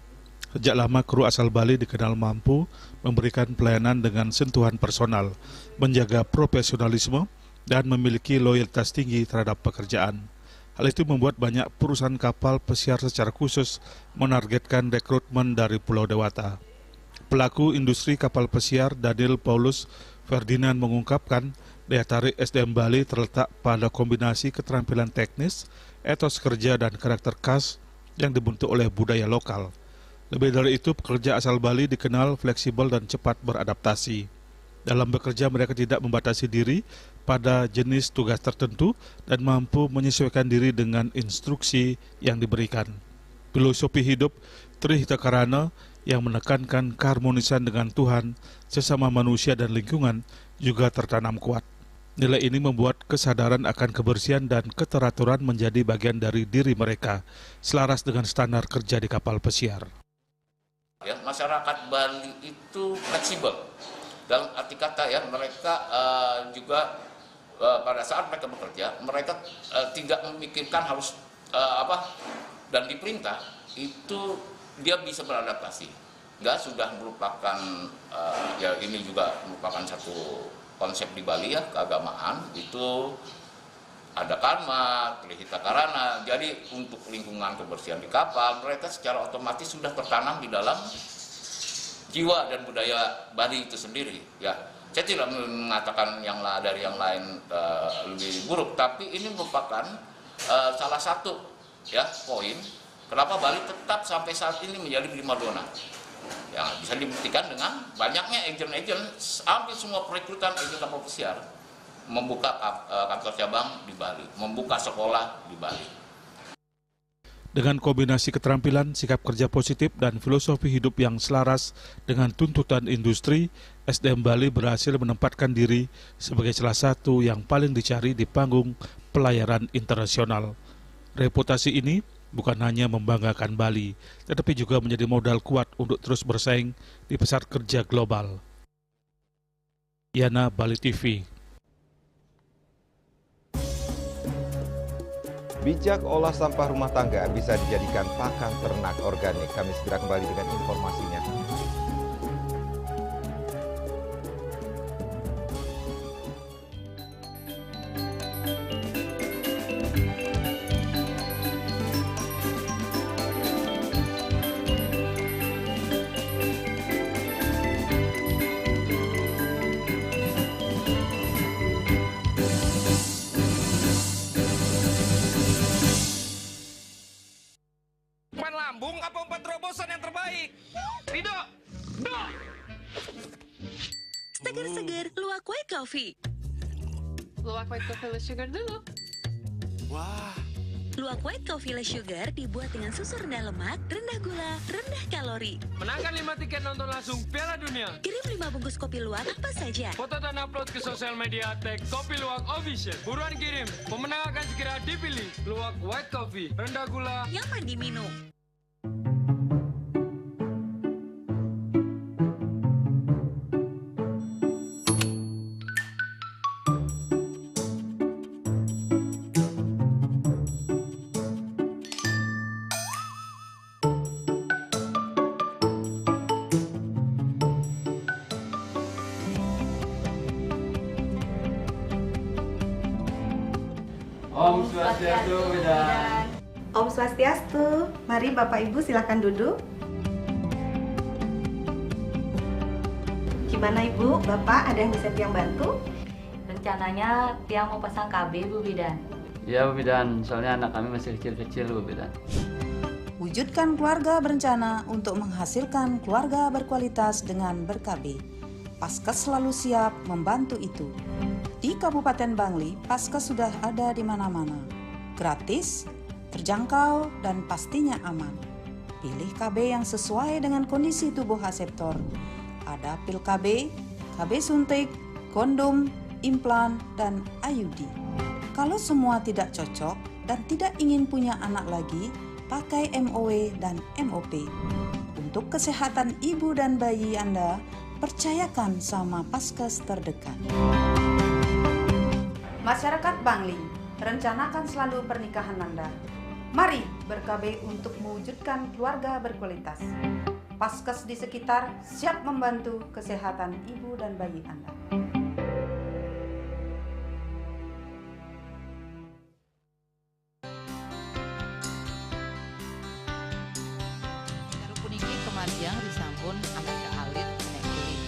Sejak lama kru asal Bali dikenal mampu memberikan pelayanan dengan sentuhan personal, menjaga profesionalisme, dan memiliki loyalitas tinggi terhadap pekerjaan. Hal itu membuat banyak perusahaan kapal pesiar secara khusus menargetkan rekrutmen dari Pulau Dewata. Pelaku industri kapal pesiar Daniel Paulus Ferdinand mengungkapkan daya tarik SDM Bali terletak pada kombinasi keterampilan teknis, etos kerja, dan karakter khas yang dibentuk oleh budaya lokal. Lebih dari itu, pekerja asal Bali dikenal fleksibel dan cepat beradaptasi. Dalam bekerja, mereka tidak membatasi diri pada jenis tugas tertentu dan mampu menyesuaikan diri dengan instruksi yang diberikan. Filosofi hidup Tri Hitakarana yang menekankan keharmonisan dengan Tuhan, sesama manusia, dan lingkungan juga tertanam kuat. Nilai ini membuat kesadaran akan kebersihan dan keteraturan menjadi bagian dari diri mereka, selaras dengan standar kerja di kapal pesiar. Ya, masyarakat Bali itu fleksibel. Dalam arti kata ya, mereka juga pada saat mereka bekerja, mereka tidak memikirkan harus dan diperintah, itu dia bisa beradaptasi. Enggak, sudah merupakan ya ini juga merupakan satu konsep di Bali ya, keagamaan itu ada karma, Tri Hitakarana. Jadi untuk lingkungan kebersihan di kapal, mereka secara otomatis sudah tertanam di dalam jiwa dan budaya Bali itu sendiri. Ya, saya tidak mengatakan dari yang lain lebih buruk, tapi ini merupakan salah satu ya poin kenapa Bali tetap sampai saat ini menjadi primadona. Ya, bisa dibuktikan dengan banyaknya agen-agen, hampir semua perekrutan agen kapal pesiar membuka kantor cabang di Bali, membuka sekolah di Bali. Dengan kombinasi keterampilan, sikap kerja positif, dan filosofi hidup yang selaras dengan tuntutan industri, SDM Bali berhasil menempatkan diri sebagai salah satu yang paling dicari di panggung pelayaran internasional. Reputasi ini bukan hanya membanggakan Bali, tetapi juga menjadi modal kuat untuk terus bersaing di pasar kerja global. Yana, Bali TV. Bijak olah sampah rumah tangga bisa dijadikan pakan ternak organik. Kami segera kembali dengan informasinya. Lambung apa umpan terobosan yang terbaik? Rido! Do! Seger-seger, luwak white coffee. Luwak white coffee with sugar dulu. Wah, Luwak white coffee less sugar dibuat dengan susu rendah lemak, rendah gula, rendah kalori. Menangkan 5 tiket nonton langsung Piala Dunia. Kirim 5 bungkus kopi luwak apa saja. Foto dan upload ke sosial media tag Kopi Luwak Official. Buruan kirim, pemenang akan segera dipilih. Luwak white coffee, rendah gula, nyaman diminum. Om Swastiastu, Bidan. Om Swastiastu. Mari Bapak Ibu silakan duduk. Gimana Ibu, Bapak ada yang bisa Tiang bantu? Rencananya Tiang mau pasang KB, Bu Bidan. Iya, Bu Bidan. Soalnya anak kami masih kecil-kecil, Bu Bidan. Wujudkan keluarga berencana untuk menghasilkan keluarga berkualitas dengan ber-KB. Paskes selalu siap membantu itu. Di Kabupaten Bangli, Paskes sudah ada di mana-mana. Gratis, terjangkau, dan pastinya aman. Pilih KB yang sesuai dengan kondisi tubuh aseptor. Ada pil KB, KB suntik, kondom, implan, dan IUD. Kalau semua tidak cocok dan tidak ingin punya anak lagi, pakai MOW dan MOP. Untuk kesehatan ibu dan bayi Anda, percayakan sama Paskes terdekat. Masyarakat Bangli, rencanakan selalu pernikahan Anda. Mari ber-KB untuk mewujudkan keluarga berkualitas. Paskes di sekitar siap membantu kesehatan ibu dan bayi Anda. Puniki kematian disampun ameka alit menek kulit.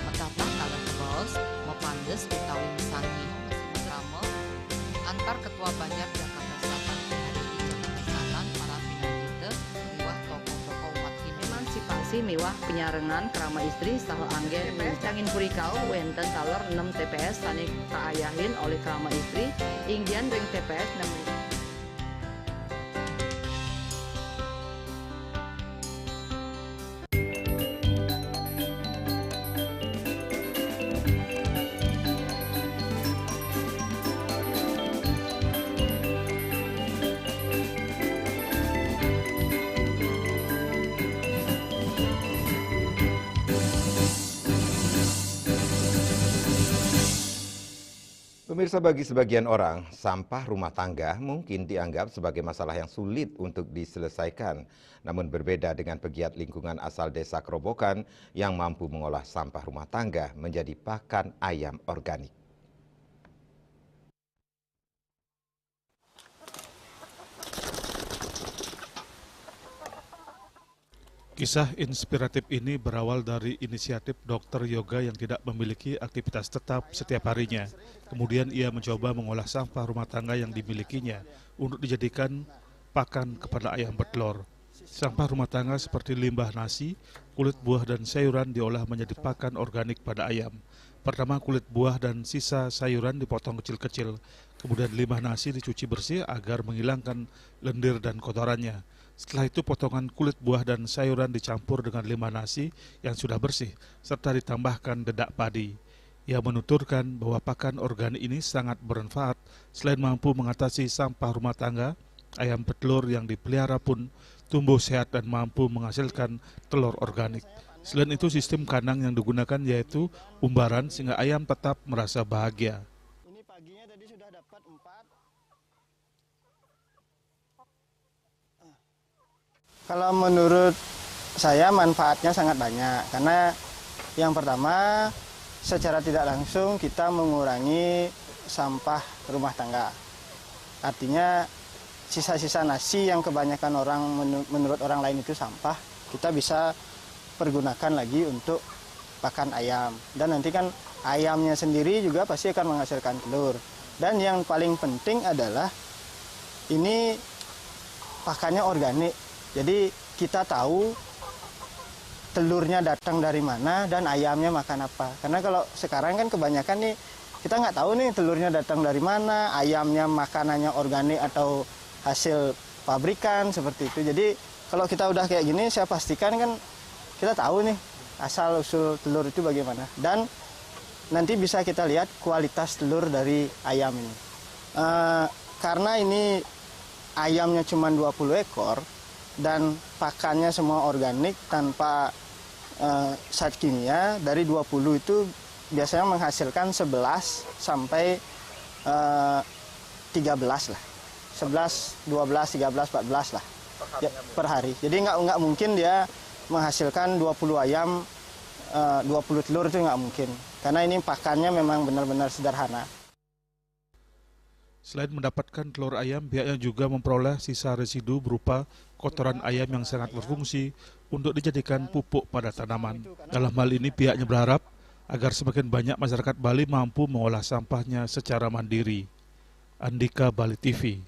Metapa kalau kebos, mau pandes utawi mesangi, ramo antar Ketua Banjar Jakarta Selatan hari di Jakarta Selatan para pinangite miwah tokoh-tokoh umat ini. Emansipasi miwah penyarengan kerama istri saha anggen mencangin purikau wenten taler 6 TPS tani kaayahin oleh kerama istri inggian ring TPS 6. Pemirsa, bagi sebagian orang, sampah rumah tangga mungkin dianggap sebagai masalah yang sulit untuk diselesaikan. Namun berbeda dengan pegiat lingkungan asal desa Kerobokan yang mampu mengolah sampah rumah tangga menjadi pakan ayam organik. Kisah inspiratif ini berawal dari inisiatif dokter yoga yang tidak memiliki aktivitas tetap setiap harinya. Kemudian ia mencoba mengolah sampah rumah tangga yang dimilikinya untuk dijadikan pakan kepada ayam petelur. Sampah rumah tangga seperti limbah nasi, kulit buah dan sayuran diolah menjadi pakan organik pada ayam. Pertama kulit buah dan sisa sayuran dipotong kecil-kecil. Kemudian limbah nasi dicuci bersih agar menghilangkan lendir dan kotorannya. Setelah itu potongan kulit buah dan sayuran dicampur dengan limbah nasi yang sudah bersih, serta ditambahkan dedak padi. Ia menuturkan bahwa pakan organik ini sangat bermanfaat, selain mampu mengatasi sampah rumah tangga, ayam petelur yang dipelihara pun tumbuh sehat dan mampu menghasilkan telur organik. Selain itu sistem kandang yang digunakan yaitu umbaran sehingga ayam tetap merasa bahagia. Ini paginya tadi sudah dapat 4. Kalau menurut saya manfaatnya sangat banyak, karena yang pertama secara tidak langsung kita mengurangi sampah rumah tangga. Artinya sisa-sisa nasi yang kebanyakan orang menurut orang lain itu sampah, kita bisa pergunakan lagi untuk pakan ayam. Dan nanti kan ayamnya sendiri juga pasti akan menghasilkan telur. Dan yang paling penting adalah ini pakannya organik. Jadi kita tahu telurnya datang dari mana dan ayamnya makan apa. Karena kalau sekarang kan kebanyakan nih kita nggak tahu nih telurnya datang dari mana, ayamnya makanannya organik atau hasil pabrikan seperti itu. Jadi kalau kita udah kayak gini, saya pastikan kan kita tahu nih asal usul telur itu bagaimana. Dan nanti bisa kita lihat kualitas telur dari ayam ini. Karena ini ayamnya cuma 20 ekor dan pakannya semua organik tanpa zat kimia, dari 20 itu biasanya menghasilkan 11 sampai 13 lah. 11, 12, 13, 14 lah ya, per hari. Jadi nggak mungkin dia menghasilkan 20 ayam, 20 telur, itu nggak mungkin. Karena ini pakannya memang benar-benar sederhana. Selain mendapatkan telur ayam, pihaknya juga memperoleh sisa residu berupa kotoran ayam yang sangat berfungsi untuk dijadikan pupuk pada tanaman. Dalam hal ini pihaknya berharap agar semakin banyak masyarakat Bali mampu mengolah sampahnya secara mandiri. Andika, Bali TV.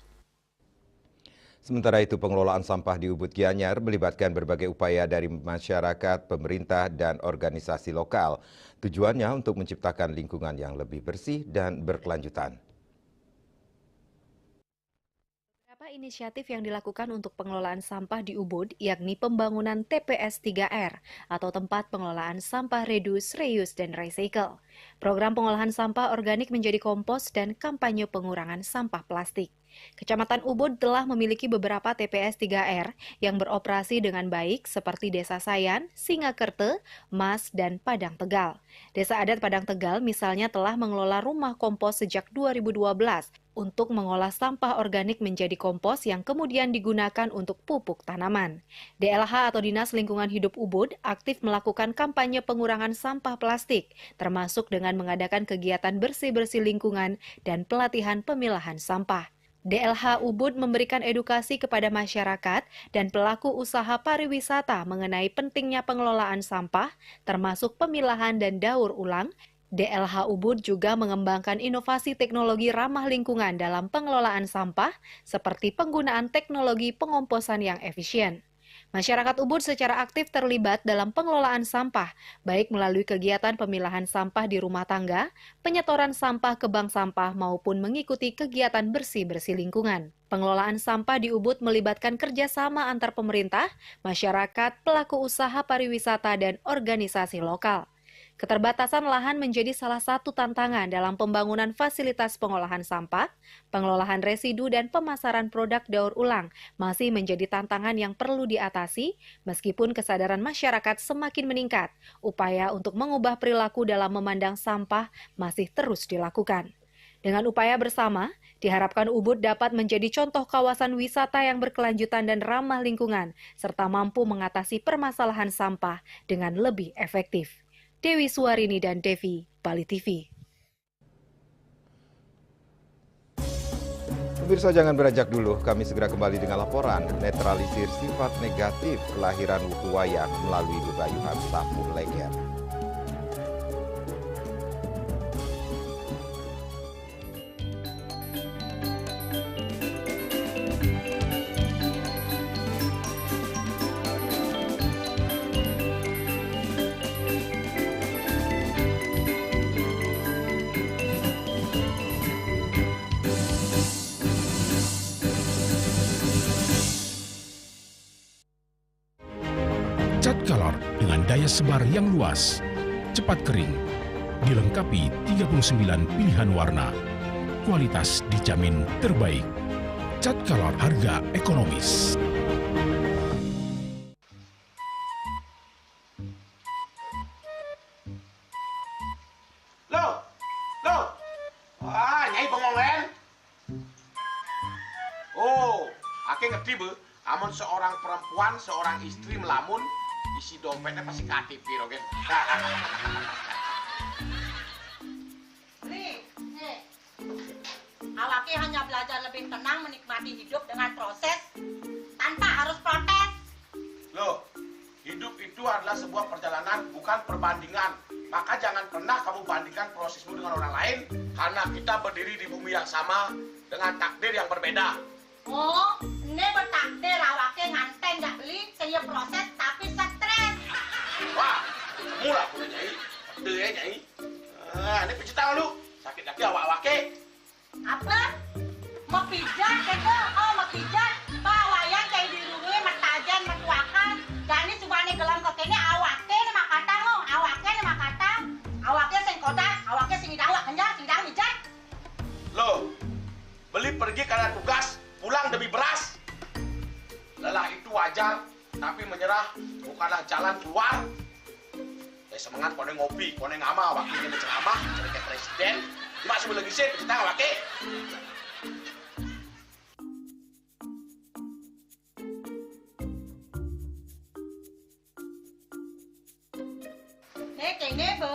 Sementara itu, pengelolaan sampah di Ubud Gianyar melibatkan berbagai upaya dari masyarakat, pemerintah, dan organisasi lokal. Tujuannya untuk menciptakan lingkungan yang lebih bersih dan berkelanjutan. Inisiatif yang dilakukan untuk pengelolaan sampah di Ubud, yakni pembangunan TPS 3R atau tempat pengelolaan sampah reduce, reuse, dan recycle. Program pengolahan sampah organik menjadi kompos dan kampanye pengurangan sampah plastik. Kecamatan Ubud telah memiliki beberapa TPS 3R yang beroperasi dengan baik seperti Desa Sayan, Singakerte, Mas, dan Padang Tegal. Desa adat Padang Tegal misalnya telah mengelola rumah kompos sejak 2012 untuk mengolah sampah organik menjadi kompos yang kemudian digunakan untuk pupuk tanaman. DLH atau Dinas Lingkungan Hidup Ubud aktif melakukan kampanye pengurangan sampah plastik, termasuk dengan mengadakan kegiatan bersih-bersih lingkungan dan pelatihan pemilahan sampah. DLH Ubud memberikan edukasi kepada masyarakat dan pelaku usaha pariwisata mengenai pentingnya pengelolaan sampah, termasuk pemilahan dan daur ulang. DLH Ubud juga mengembangkan inovasi teknologi ramah lingkungan dalam pengelolaan sampah, seperti penggunaan teknologi pengomposan yang efisien. Masyarakat Ubud secara aktif terlibat dalam pengelolaan sampah, baik melalui kegiatan pemilahan sampah di rumah tangga, penyetoran sampah ke bank sampah, maupun mengikuti kegiatan bersih-bersih lingkungan. Pengelolaan sampah di Ubud melibatkan kerjasama antar pemerintah, masyarakat, pelaku usaha pariwisata, dan organisasi lokal. Keterbatasan lahan menjadi salah satu tantangan dalam pembangunan fasilitas pengolahan sampah, pengelolaan residu, dan pemasaran produk daur ulang masih menjadi tantangan yang perlu diatasi, meskipun kesadaran masyarakat semakin meningkat. Upaya untuk mengubah perilaku dalam memandang sampah masih terus dilakukan. Dengan upaya bersama, diharapkan Ubud dapat menjadi contoh kawasan wisata yang berkelanjutan dan ramah lingkungan, serta mampu mengatasi permasalahan sampah dengan lebih efektif. Dewi Suwarini dan Devi, Bali TV. Pemirsa, jangan beranjak dulu, kami segera kembali dengan laporan netralisir sifat negatif kelahiran Wuku Wayang melalui bebayuhan sapu leger. Cat color dengan daya sebar yang luas, cepat kering, dilengkapi 39 pilihan warna. Kualitas dijamin terbaik. Cat color harga ekonomis. Loh, Nyai pengongen. Oh, ake ngerti be, amun seorang perempuan, seorang istri melamun, isi dompetnya pasti KTP, Rogen. Awake hanya belajar lebih tenang menikmati hidup dengan proses tanpa harus protes. Loh, hidup itu adalah sebuah perjalanan, bukan perbandingan. Maka jangan pernah kamu bandingkan prosesmu dengan orang lain, karena kita berdiri di bumi yang sama dengan takdir yang berbeda. Oh, ini bertakdir awake nganten gak beli, saya proses tapi stres. Wah, mulai punya Nyai. Betul ya Nyai. Ini pijit tangan lu. Sakit lagi awak-awake. Apa? Mau pijat, keko? Oh, mau pijat. Suami pergi karena tugas, pulang demi beras. Lelah itu wajar, tapi menyerah bukanlah jalan keluar. Semangat kone ngopi, kone ngama, wakil ini ceramah, cerita presiden. Cuma sebelum lagi sih, kita nggak wakil. Kene be,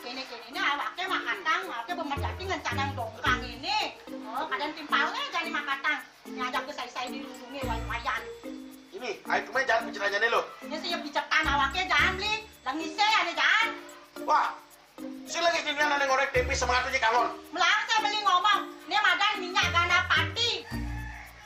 kene ini awaknya makatang, awaknya bermedati dengan cadang dongkang ini. Oh, kadang timpalnya jadi makatang. Nyadap ke saya dilindungi wayan. Ini, ayo kemana jangan bicaranya nih lo. Ini siap bicarkan awaknya jangan beli, lagi saya ada jangan. Wah, si lagi gini ada ngorek tempe semangatnya kangon. Melang saya beli ngomong, ini madan minyak gana pati.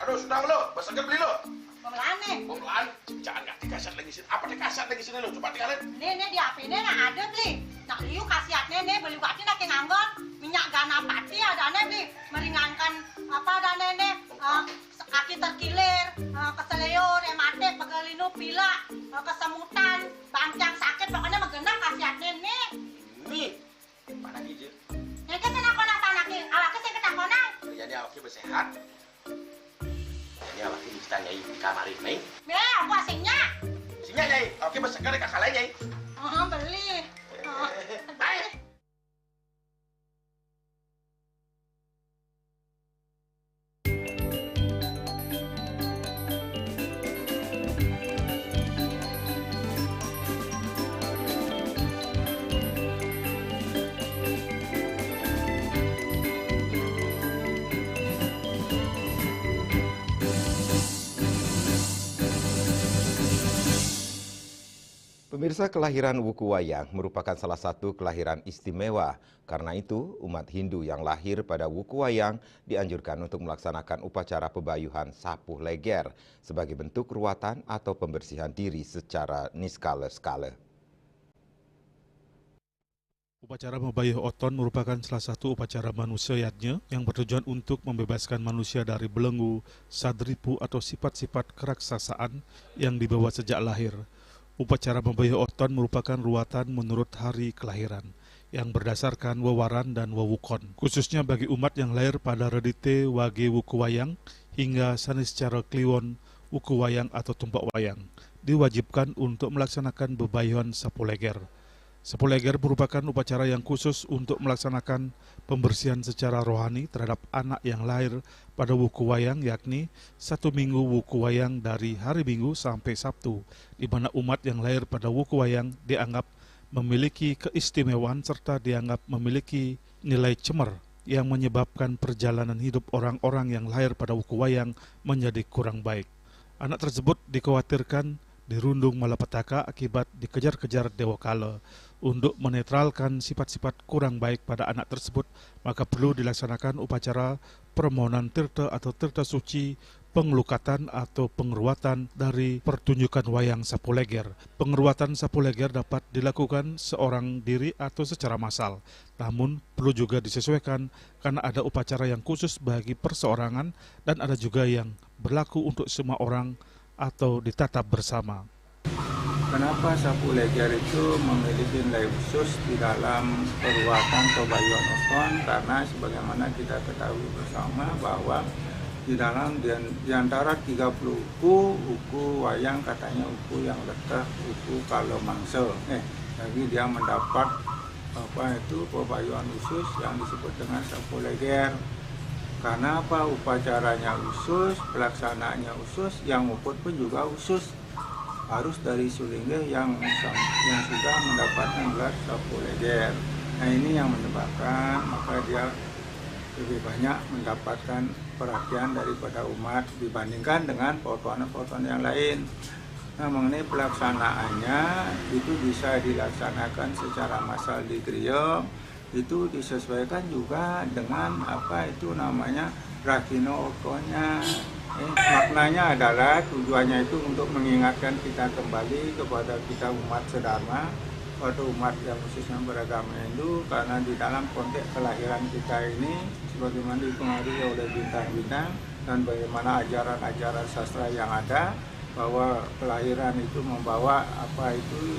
Aduh, sudah lo, besarnya beli lo. Pemelan nih. Pemelan, jangan nggak dikasat lagi sini. Apa dikasat lagi sini lo? Coba dikalian. Ini di HP ini nak ada beli. Nak liu kasihatnya nih beli waktu nak nganggon minyak gana pati ada nih beli meringankan apa ada nih kaki terkilir, keseleyor, emate, pegelinu, pila, kesemutan, bangcang sakit pokoknya menggenang kasihatnya nih. Nih, mana gigi? Ini kan kenapa anaknya? Awaknya saya ketakonang. Jadi awaknya bersehat. Ini awaknya kita nyai di kamar ini. Aku asingnya. Asingnya nyai, awaknya bersegar di kakak lain nyai. Beli. Baik. Pemirsa, kelahiran Wuku Wayang merupakan salah satu kelahiran istimewa. Karena itu, umat Hindu yang lahir pada Wuku Wayang dianjurkan untuk melaksanakan upacara pebayuhan sapuh leger sebagai bentuk ruatan atau pembersihan diri secara niskala-skala. Upacara membayuh oton merupakan salah satu upacara manusia yatnya yang bertujuan untuk membebaskan manusia dari belenggu, sadripu atau sifat-sifat keraksasaan yang dibawa sejak lahir. Upacara membayuh oton merupakan ruatan menurut hari kelahiran yang berdasarkan wewaran dan wewukon, khususnya bagi umat yang lahir pada redite wage Wuku Wayang hingga saniscara kliwon Wuku Wayang atau tumpak wayang, diwajibkan untuk melaksanakan bebayuhan sapuh leger. Sapuh leger merupakan upacara yang khusus untuk melaksanakan pembersihan secara rohani terhadap anak yang lahir pada Wuku Wayang, yakni 1 minggu Wuku Wayang dari hari Minggu sampai Sabtu, di mana umat yang lahir pada Wuku Wayang dianggap memiliki keistimewaan serta dianggap memiliki nilai cemer yang menyebabkan perjalanan hidup orang-orang yang lahir pada Wuku Wayang menjadi kurang baik. Anak tersebut dikhawatirkan dirundung malapetaka akibat dikejar-kejar dewa kala. Untuk menetralkan sifat-sifat kurang baik pada anak tersebut, maka perlu dilaksanakan upacara permohonan tirta atau tirta suci, pengelukatan atau pengeruatan dari pertunjukan wayang sapuh leger. Pengeruatan sapuh leger dapat dilakukan seorang diri atau secara massal, namun perlu juga disesuaikan karena ada upacara yang khusus bagi perseorangan dan ada juga yang berlaku untuk semua orang atau ditatap bersama. Kenapa sapuh leger itu memiliki nilai khusus di dalam perruatan pebayuhan oton? Karena sebagaimana kita ketahui bersama bahwa di dalam di antara 30 uku wayang katanya uku yang letah, uku kalau mangsa. Jadi dia mendapat pebayuhan khusus yang disebut dengan sapuh leger. Karena apa? Upacaranya khusus, pelaksanaannya khusus, yang nguput pun juga khusus. Harus dari sulingga yang sudah mendapatkan gelar sapuh leger. Nah ini yang menyebabkan maka dia lebih banyak mendapatkan perhatian daripada umat dibandingkan dengan potongan-potongan yang lain. Nah mengenai pelaksanaannya itu bisa dilaksanakan secara massal di Griya, itu disesuaikan juga dengan rakino otonya. Maknanya adalah tujuannya itu untuk mengingatkan kita kembali kepada kita umat sedharma atau umat yang khususnya beragama Hindu, karena di dalam konteks kelahiran kita ini sebagaimana dipengaruhi oleh bintang-bintang dan bagaimana ajaran-ajaran sastra yang ada, bahwa kelahiran itu membawa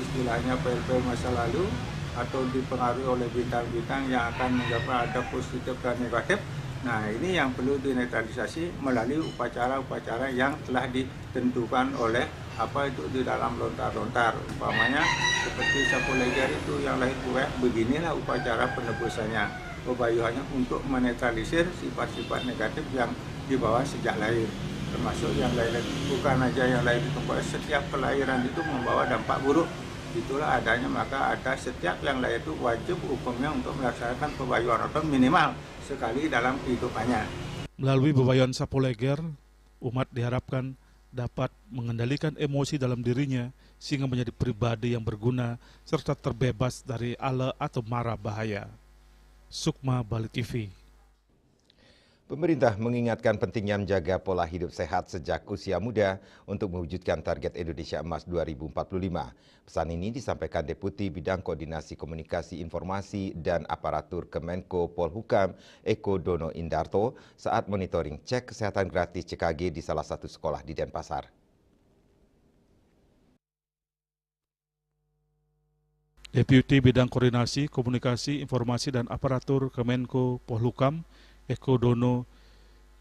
istilahnya pel-pel masa lalu atau dipengaruhi oleh bintang-bintang yang akan mencapai ada positif dan negatif. Nah, ini yang perlu dinetralisasi melalui upacara-upacara yang telah ditentukan oleh apa itu di dalam lontar-lontar. Umpamanya seperti sapu leger itu yang lahir buaya, beginilah upacara penebusannya, pebayuhannya untuk menetralisir sifat-sifat negatif yang dibawa sejak lahir. Termasuk yang lahir, bukan aja yang lahir di tempat, setiap kelahiran itu membawa dampak buruk. Itulah adanya, maka ada setiap yang lahir itu wajib hukumnya untuk melaksanakan pebayuhan oton minimal sekali dalam kehidupannya. Melalui bebayuhan sapu leger, umat diharapkan dapat mengendalikan emosi dalam dirinya sehingga menjadi pribadi yang berguna serta terbebas dari ala atau mara bahaya. Sukma, Bali TV. Pemerintah mengingatkan pentingnya menjaga pola hidup sehat sejak usia muda untuk mewujudkan target Indonesia Emas 2045. Pesan ini disampaikan Deputi Bidang Koordinasi Komunikasi Informasi dan Aparatur Kemenko Polhukam Eko Dono Indarto saat monitoring cek kesehatan gratis CKG di salah satu sekolah di Denpasar. Deputi Bidang Koordinasi Komunikasi Informasi dan Aparatur Kemenko Polhukam Eko Dono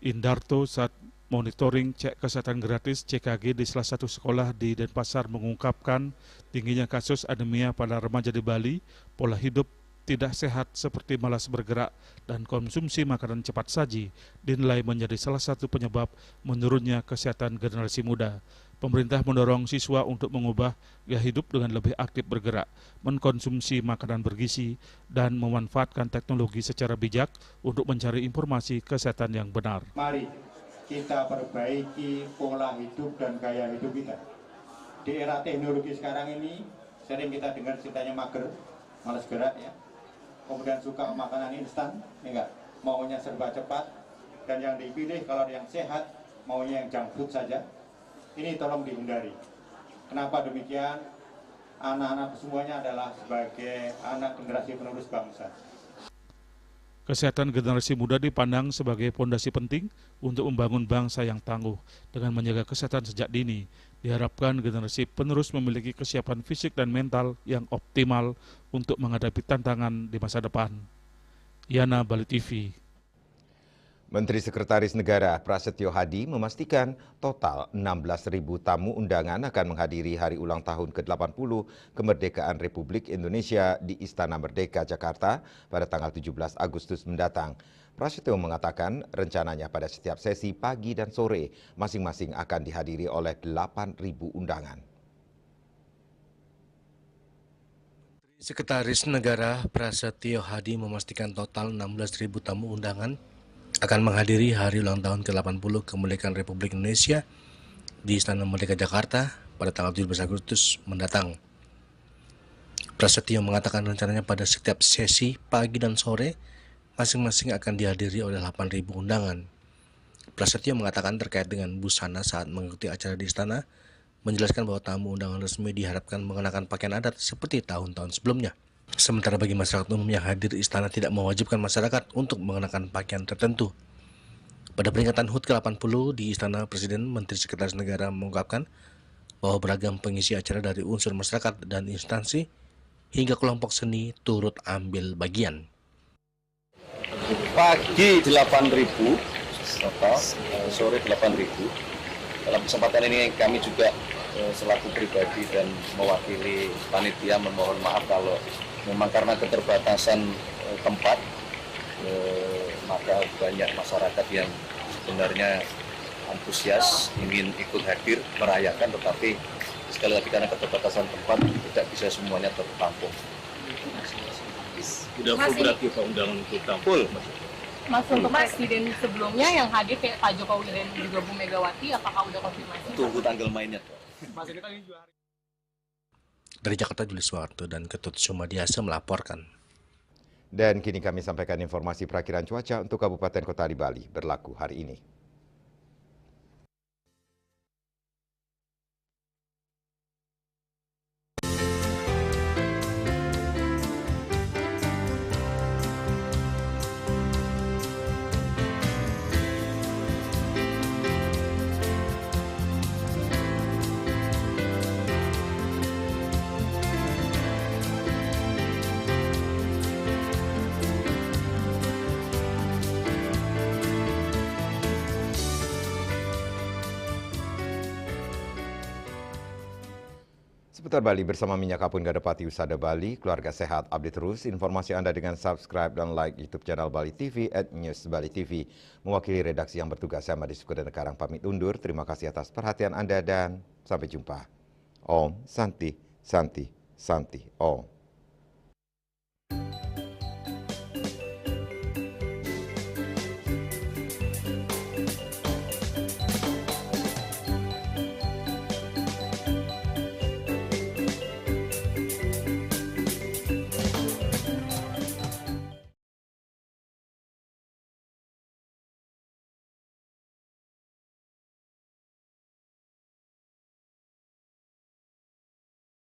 Indarto saat monitoring cek kesehatan gratis CKG di salah satu sekolah di Denpasar mengungkapkan tingginya kasus anemia pada remaja di Bali, pola hidup tidak sehat seperti malas bergerak dan konsumsi makanan cepat saji dinilai menjadi salah satu penyebab menurunnya kesehatan generasi muda. Pemerintah mendorong siswa untuk mengubah gaya hidup dengan lebih aktif bergerak, mengkonsumsi makanan bergizi, dan memanfaatkan teknologi secara bijak untuk mencari informasi kesehatan yang benar. Mari kita perbaiki pola hidup dan gaya hidup kita. Di era teknologi sekarang ini, sering kita dengar ceritanya mager, malas gerak ya. Kemudian suka makanan instan, enggak, maunya serba cepat, dan yang dipilih kalau yang sehat, maunya yang junk food saja. Ini tolong dihindari. Kenapa demikian? Anak-anak semuanya adalah sebagai anak generasi penerus bangsa. Kesehatan generasi muda dipandang sebagai fondasi penting untuk membangun bangsa yang tangguh. Dengan menjaga kesehatan sejak dini, diharapkan generasi penerus memiliki kesiapan fisik dan mental yang optimal untuk menghadapi tantangan di masa depan. Yana, Bali TV. Menteri Sekretaris Negara Prasetyo Hadi memastikan total 16.000 tamu undangan akan menghadiri hari ulang tahun ke-80 kemerdekaan Republik Indonesia di Istana Merdeka, Jakarta pada tanggal 17 Agustus mendatang. Prasetyo mengatakan rencananya pada setiap sesi pagi dan sore masing-masing akan dihadiri oleh 8.000 undangan. Sekretaris Negara Prasetyo Hadi memastikan total 16.000 tamu undangan akan menghadiri hari ulang tahun ke-80 kemerdekaan Republik Indonesia di Istana Merdeka Jakarta pada tanggal 17 Agustus mendatang. Prasetyo mengatakan rencananya pada setiap sesi pagi dan sore masing-masing akan dihadiri oleh 8.000 undangan. Prasetyo mengatakan terkait dengan busana saat mengikuti acara di istana, menjelaskan bahwa tamu undangan resmi diharapkan mengenakan pakaian adat seperti tahun-tahun sebelumnya. Sementara bagi masyarakat umum yang hadir di istana tidak mewajibkan masyarakat untuk mengenakan pakaian tertentu. Pada peringatan HUT ke-80 di Istana Presiden, Menteri Sekretaris Negara mengungkapkan bahwa beragam pengisi acara dari unsur masyarakat dan instansi hingga kelompok seni turut ambil bagian. Pagi 8.000, total, sore 8.000. Dalam kesempatan ini kami juga selaku pribadi dan mewakili panitia memohon maaf kalau memang karena keterbatasan tempat, maka banyak masyarakat yang sebenarnya antusias ingin ikut hadir merayakan, tetapi sekali lagi karena keterbatasan tempat tidak bisa semuanya tertampung. Tidak full berarti Pak undangan kita full. Mas, untuk presiden sebelumnya yang hadir kayak Pak Jokowi dan juga Bu Megawati, apakah udah konfirmasi? Tunggu tanggal mainnya. Mas, ini kan juga hari. Dari Jakarta, Julius Warto dan Ketut Sumadiasa melaporkan. Dan kini kami sampaikan informasi perakiraan cuaca untuk Kabupaten Kota di Bali berlaku hari ini. Seputar Bali bersama Minyak Kapun Gadapati Usada Bali, keluarga sehat, update terus informasi Anda dengan subscribe dan like YouTube channel Bali TV @News Bali TV. Mewakili redaksi yang bertugas, saya Madi Sukudana Karang pamit undur. Terima kasih atas perhatian Anda dan sampai jumpa. Om Santi, Santi, Santi, Om.